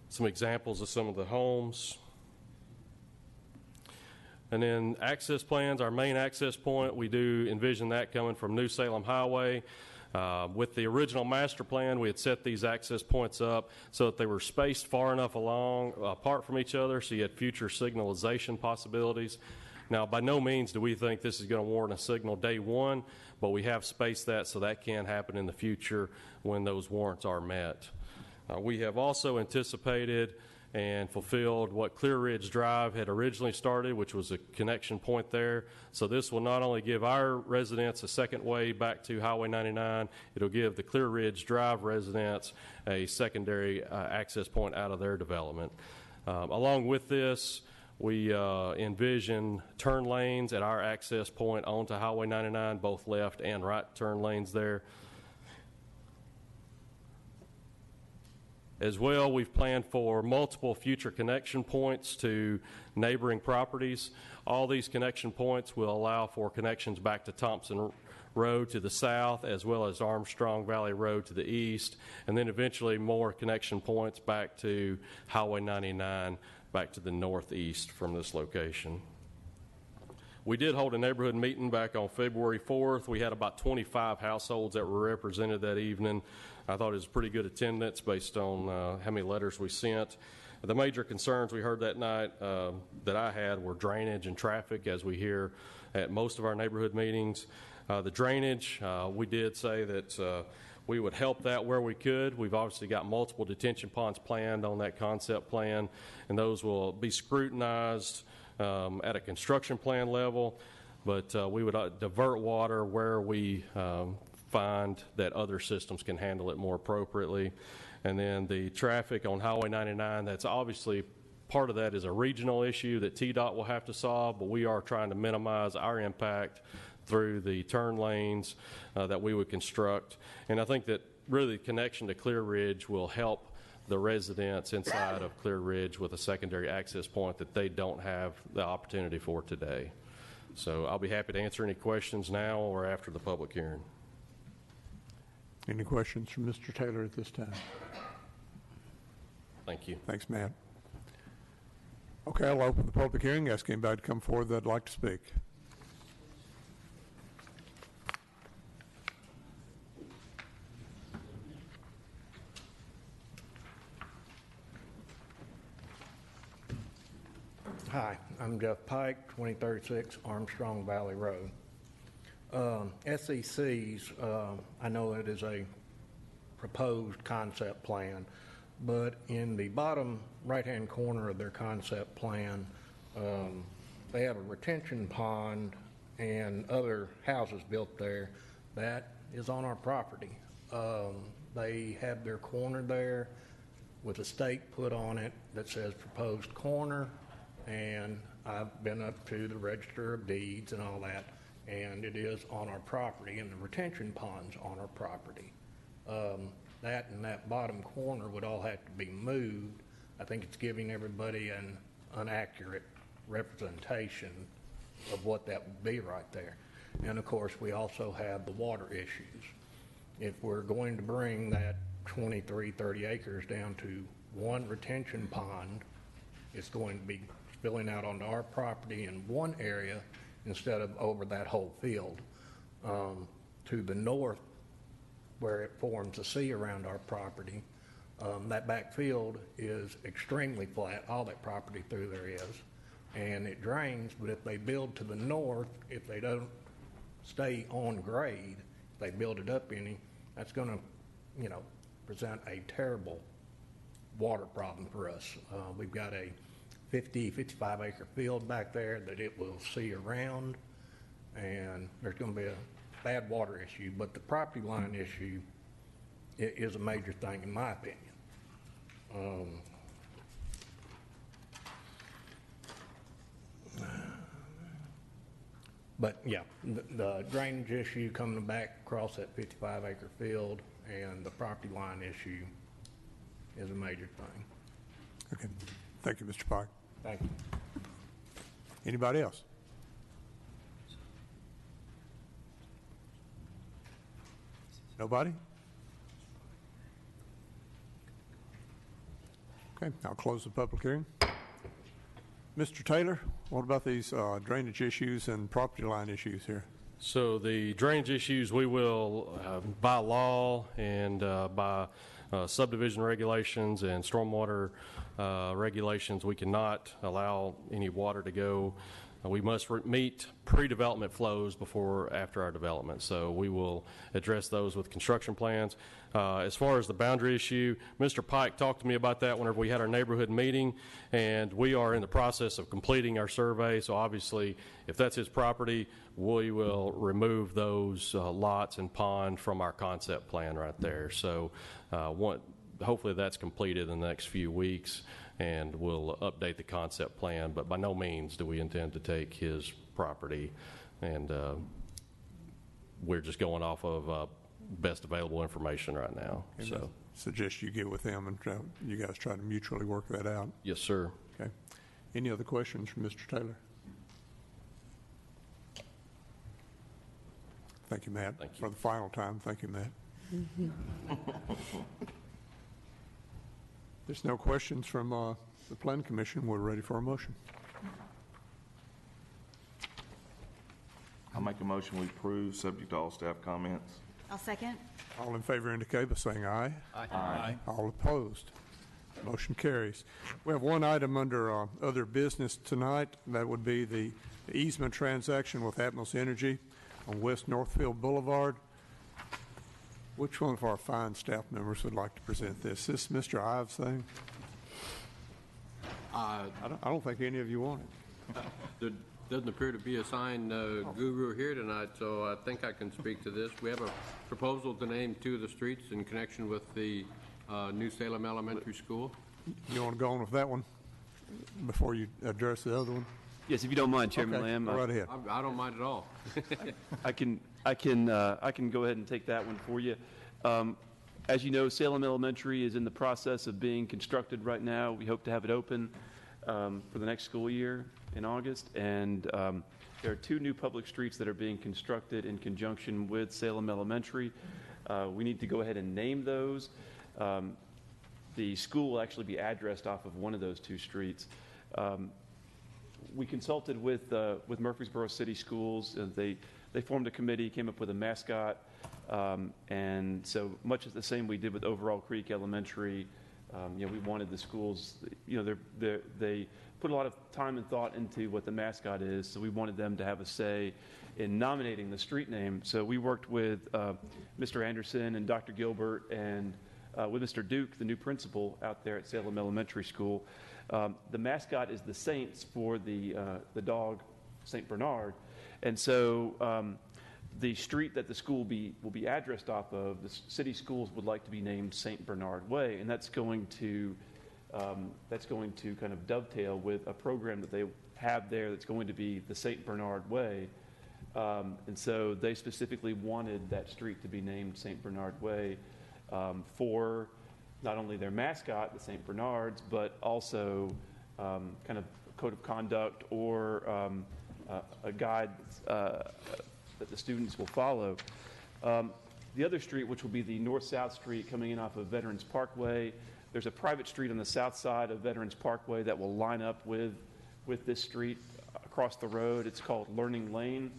Some examples of some of the homes. And then access plans, our main access point, we do envision that coming from New Salem Highway. With the original master plan, we had set these access points up so that they were spaced far enough apart from each other so you had future signalization possibilities. Now, by no means do we think this is going to warrant a signal day one, but we have spaced that so that can happen in the future when those warrants are met. We have also anticipated and fulfilled what Clear Ridge Drive had originally started, which was a connection point there. So this will not only give our residents a second way back to Highway 99, it'll give the Clear Ridge Drive residents a secondary access point out of their development. Along with this, we envision turn lanes at our access point onto Highway 99, both left and right turn lanes there. As well, we've planned for multiple future connection points to neighboring properties. All these connection points will allow for connections back to Thompson Road to the south, as well as Armstrong Valley Road to the east, and then eventually more connection points back to Highway 99, back to the northeast from this location. We did hold a neighborhood meeting back on February 4th. We had about 25 households that were represented that evening. I thought it was pretty good attendance based on how many letters we sent. The major concerns we heard that night that I had were drainage and traffic, as we hear at most of our neighborhood meetings. The drainage, we did say that we would help that where we could. We've obviously got multiple detention ponds planned on that concept plan, and those will be scrutinized at a construction plan level, but we would divert water where we find that other systems can handle it more appropriately. And then the traffic on Highway 99, that's obviously part of that is a regional issue that TDOT will have to solve, but we are trying to minimize our impact through the turn lanes that we would construct. And I think that really the connection to Clear Ridge will help the residents inside of Clear Ridge with a secondary access point that they don't have the opportunity for today. So I'll be happy to answer any questions now or after the public hearing. Any questions from Mr. Taylor at this time? Thank you. Thanks, Matt. Okay, I'll open the public hearing. Ask anybody to come forward that'd like to speak. Hi, I'm Jeff Pike, 2036 Armstrong Valley Road. SEC's, I know it is a proposed concept plan, but in the bottom right-hand corner of their concept plan, they have a retention pond and other houses built there. That is on our property. They have their corner there with a stake put on it that says proposed corner, and I've been up to the Register of Deeds and all that, and it is on our property, and the retention pond's on our property. That and that bottom corner would all have to be moved. I think it's giving everybody an inaccurate representation of what that would be right there. And of course, we also have the water issues. If we're going to bring that 23, 30 acres down to one retention pond, it's going to be spilling out onto our property in one area instead of over that whole field. To the north, where it forms a sea around our property, that back field is extremely flat. All that property through there is, and it drains. But if they build to the north, if they don't stay on grade, if they build it up any, that's going to, present a terrible water problem for us. We've got a 55 acre field back there that it will see around, and there's going to be a bad water issue. But the property line issue is a major thing in my opinion. But yeah, the drainage issue coming back across that 55 acre field and the property line issue is a major thing. Okay. Thank you, Mr. Pike. Thank you. Anybody else? Nobody? Okay, I'll close the public hearing. Mr. Taylor, what about these drainage issues and property line issues here? So the drainage issues, we will, by law and by subdivision regulations and stormwater regulations, we cannot allow any water to go. We must meet pre-development flows before after our development. So we will address those with construction plans. As far as the boundary issue, Mr. Pike talked to me about that whenever we had our neighborhood meeting, and we are in the process of completing our survey. So obviously, if that's his property, we will remove those lots and pond from our concept plan right there. So hopefully that's completed in the next few weeks, and we'll update the concept plan, but by no means do we intend to take his property, and we're just going off of best available information right now. And so suggest you get with them and you guys try to mutually work that out. Yes, sir. Okay. Any other questions from Mr. Taylor? Thank you, Matt. Thank you. For the final time, thank you, Matt. There's no questions from the Planning Commission. We're ready for a motion. I'll make a motion we approve, subject to all staff comments. I'll second. All in favor indicate by saying aye. Aye. All opposed. Motion carries. We have one item under other business tonight. That would be the easement transaction with Atmos Energy on West Northfield Boulevard. Which one of our fine staff members would like to present this? Is this Mr. Ives' thing? I don't think any of you want it. There doesn't appear to be a sign guru here tonight, so I think I can speak to this. We have a proposal to name two of the streets in connection with the New Salem Elementary School. You want to go on with that one before you address the other one? Yes, if you don't mind, Chairman Okay, Lamb. go right ahead. I don't mind at all. I can go ahead and take that one for you. As you know, Salem Elementary is in the process of being constructed right now. We hope to have it open for the next school year in August. And there are two new public streets that are being constructed in conjunction with Salem Elementary. We need to go ahead and name those. The school will actually be addressed off of one of those two streets. We consulted with Murfreesboro City Schools. They formed a committee, came up with a mascot, and so much as the same we did with Overall Creek Elementary. We wanted the schools, they put a lot of time and thought into what the mascot is, so we wanted them to have a say in nominating the street name. So we worked with Mr. Anderson and Dr. Gilbert and with Mr. Duke, the new principal out there at Salem Elementary School. The mascot is the Saints for the dog, St. Bernard. And so the street that the school will be addressed off of, the city schools would like to be named St. Bernard Way, and that's going to kind of dovetail with a program that they have there that's going to be the St. Bernard Way. And so they specifically wanted that street to be named St. Bernard Way for not only their mascot, the St. Bernards, but also kind of code of conduct or a guide that the students will follow. The other street, which will be the north-south street coming in off of Veterans Parkway, there's a private street on the south side of Veterans Parkway that will line up with this street across the road. It's called Learning Lane.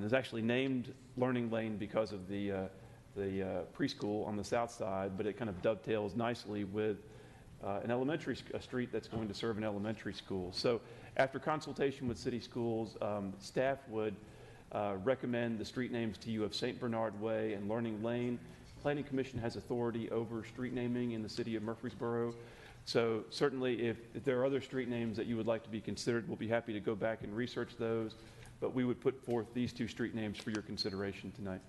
It's actually named Learning Lane because of the preschool on the south side, but it kind of dovetails nicely with a street that's going to serve an elementary school. So after consultation with city schools, staff would recommend the street names to you of St. Bernard Way and Learning Lane. Planning Commission has authority over street naming in the city of Murfreesboro. So certainly if there are other street names that you would like to be considered, we'll be happy to go back and research those. But we would put forth these two street names for your consideration tonight.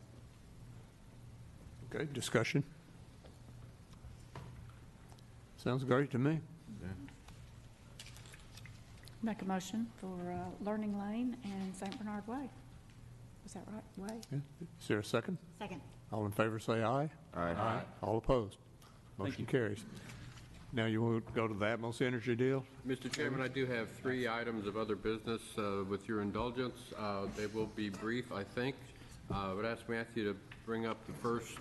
Okay, discussion? Sounds great to me. Make a motion for Learning Lane and St. Bernard Way. Is that right? Way? Yeah. Is there a second? Second. All in favor say aye. Aye. All opposed. Motion carries. Now you want to go to the Atmos Energy deal? Mr. Chairman, I do have 3 items of other business with your indulgence. They will be brief, I think. I would ask Matthew to bring up the first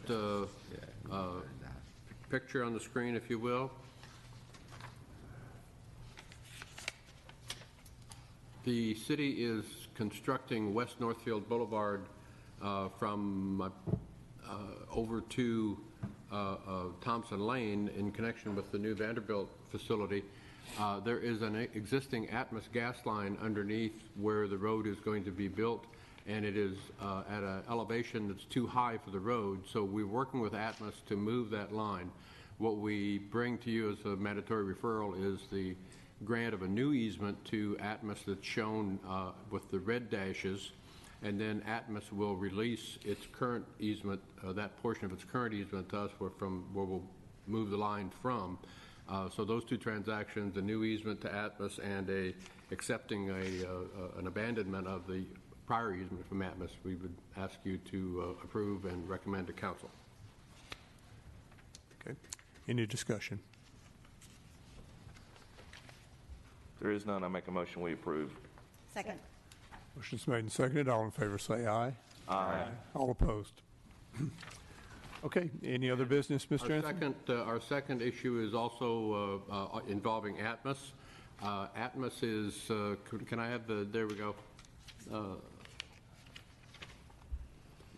picture on the screen, if you will. The city is constructing West Northfield Boulevard from over to Thompson Lane in connection with the new Vanderbilt facility. There is an existing Atmos gas line underneath where the road is going to be built, and it is at an elevation that's too high for the road, so we're working with Atmos to move that line. What we bring to you as a mandatory referral is the grant of a new easement to Atmos that's shown with the red dashes, and then Atmos will release its current easement, that portion of its current easement to us where we'll move the line from. So those 2 transactions, a new easement to Atmos and accepting an abandonment of the prior easement from Atmos, we would ask you to approve and recommend to council. Okay. Any discussion? If there is none, I make a motion we approve. Second. Motion's made and seconded. All in favor say aye. Aye. All opposed? Okay. Any other business, Mr. Anthony? Our second issue is also involving Atmos. Atmos is, can I have there we go.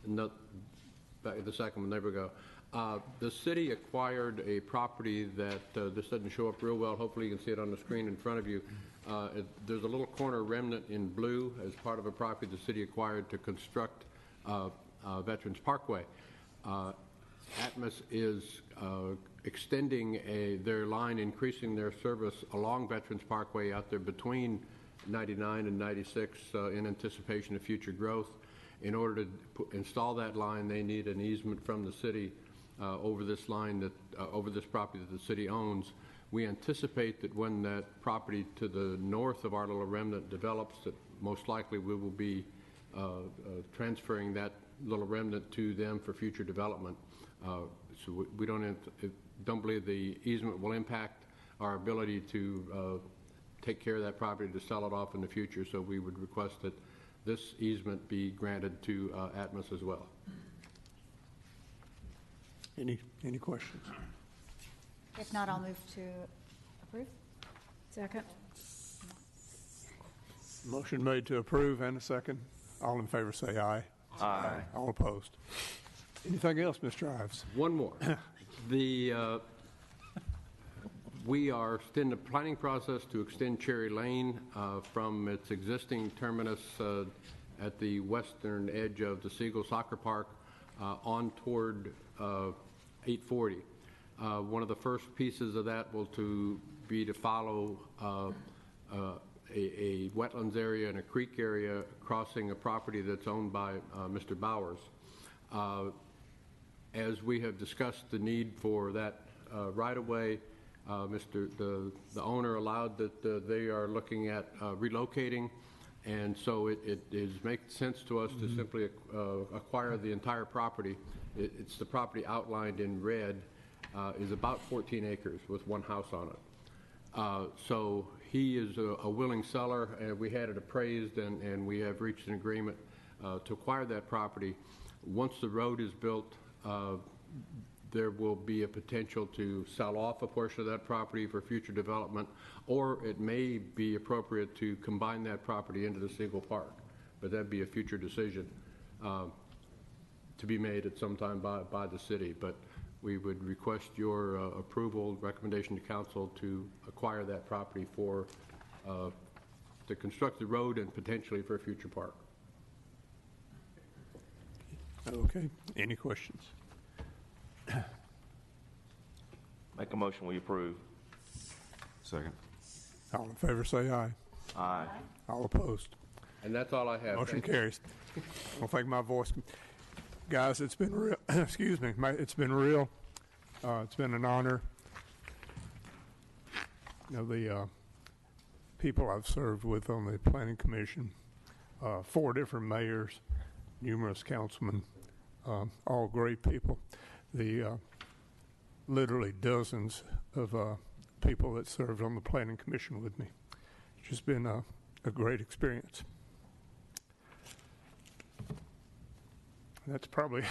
No, back the second one, there we go. The city acquired a property that, this doesn't show up real well, hopefully you can see it on the screen in front of you. There's a little corner remnant in blue as part of a property the city acquired to construct Veterans Parkway. Atmos is extending their line, increasing their service along Veterans Parkway out there between 99 and 96 in anticipation of future growth. In order to install that line, they need an easement from the city over this line that over this property that the city owns. We anticipate that when that property to the north of our little remnant develops, that most likely we will be transferring that little remnant to them for future development. So we don't believe the easement will impact our ability to take care of that property to sell it off in the future. So we would request that this easement be granted to Atmos as well. Any questions? If not, I'll move to approve. Second. Motion made to approve and a second. All in favor say aye. Aye. All opposed? Anything else, Mr. Ives? One more. We are in the planning process to extend Cherry Lane from its existing terminus at the western edge of the Siegel Soccer Park on toward 840. One of the first pieces of that will be to follow a wetlands area and a creek area crossing a property that's owned by Mr. Bowers. As we have discussed the need for that right-of-way, the owner allowed that they are looking at relocating, and so it makes sense to us to simply acquire the entire property. It's the property outlined in red, is about 14 acres with 1 house on it. So he is a willing seller, and we had it appraised, and we have reached an agreement to acquire that property. Once the road is built, there will be a potential to sell off a portion of that property for future development, or it may be appropriate to combine that property into the Siegel Park, but that'd be a future decision to be made at some time by the city. But we would request your approval, recommendation to council to acquire that property for to construct the road and potentially for a future park. Okay. Any questions? Make a motion we approve. Second. All in favor say aye. Aye. All opposed? And that's all I have. Motion carries. I don't think my voice, guys, it's been real. Excuse me. It's been real. It's been an honor. You know, the people I've served with on the Planning Commission, 4 different mayors, numerous councilmen, all great people. The literally dozens of people that served on the Planning Commission with me. It's just been a great experience. That's probably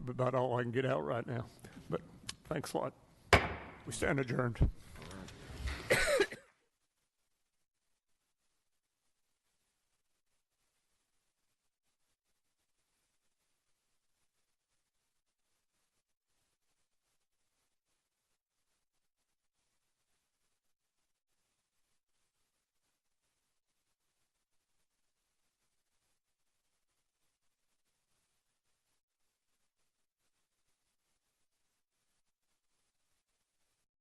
about all I can get out right now. But thanks a lot. We stand adjourned.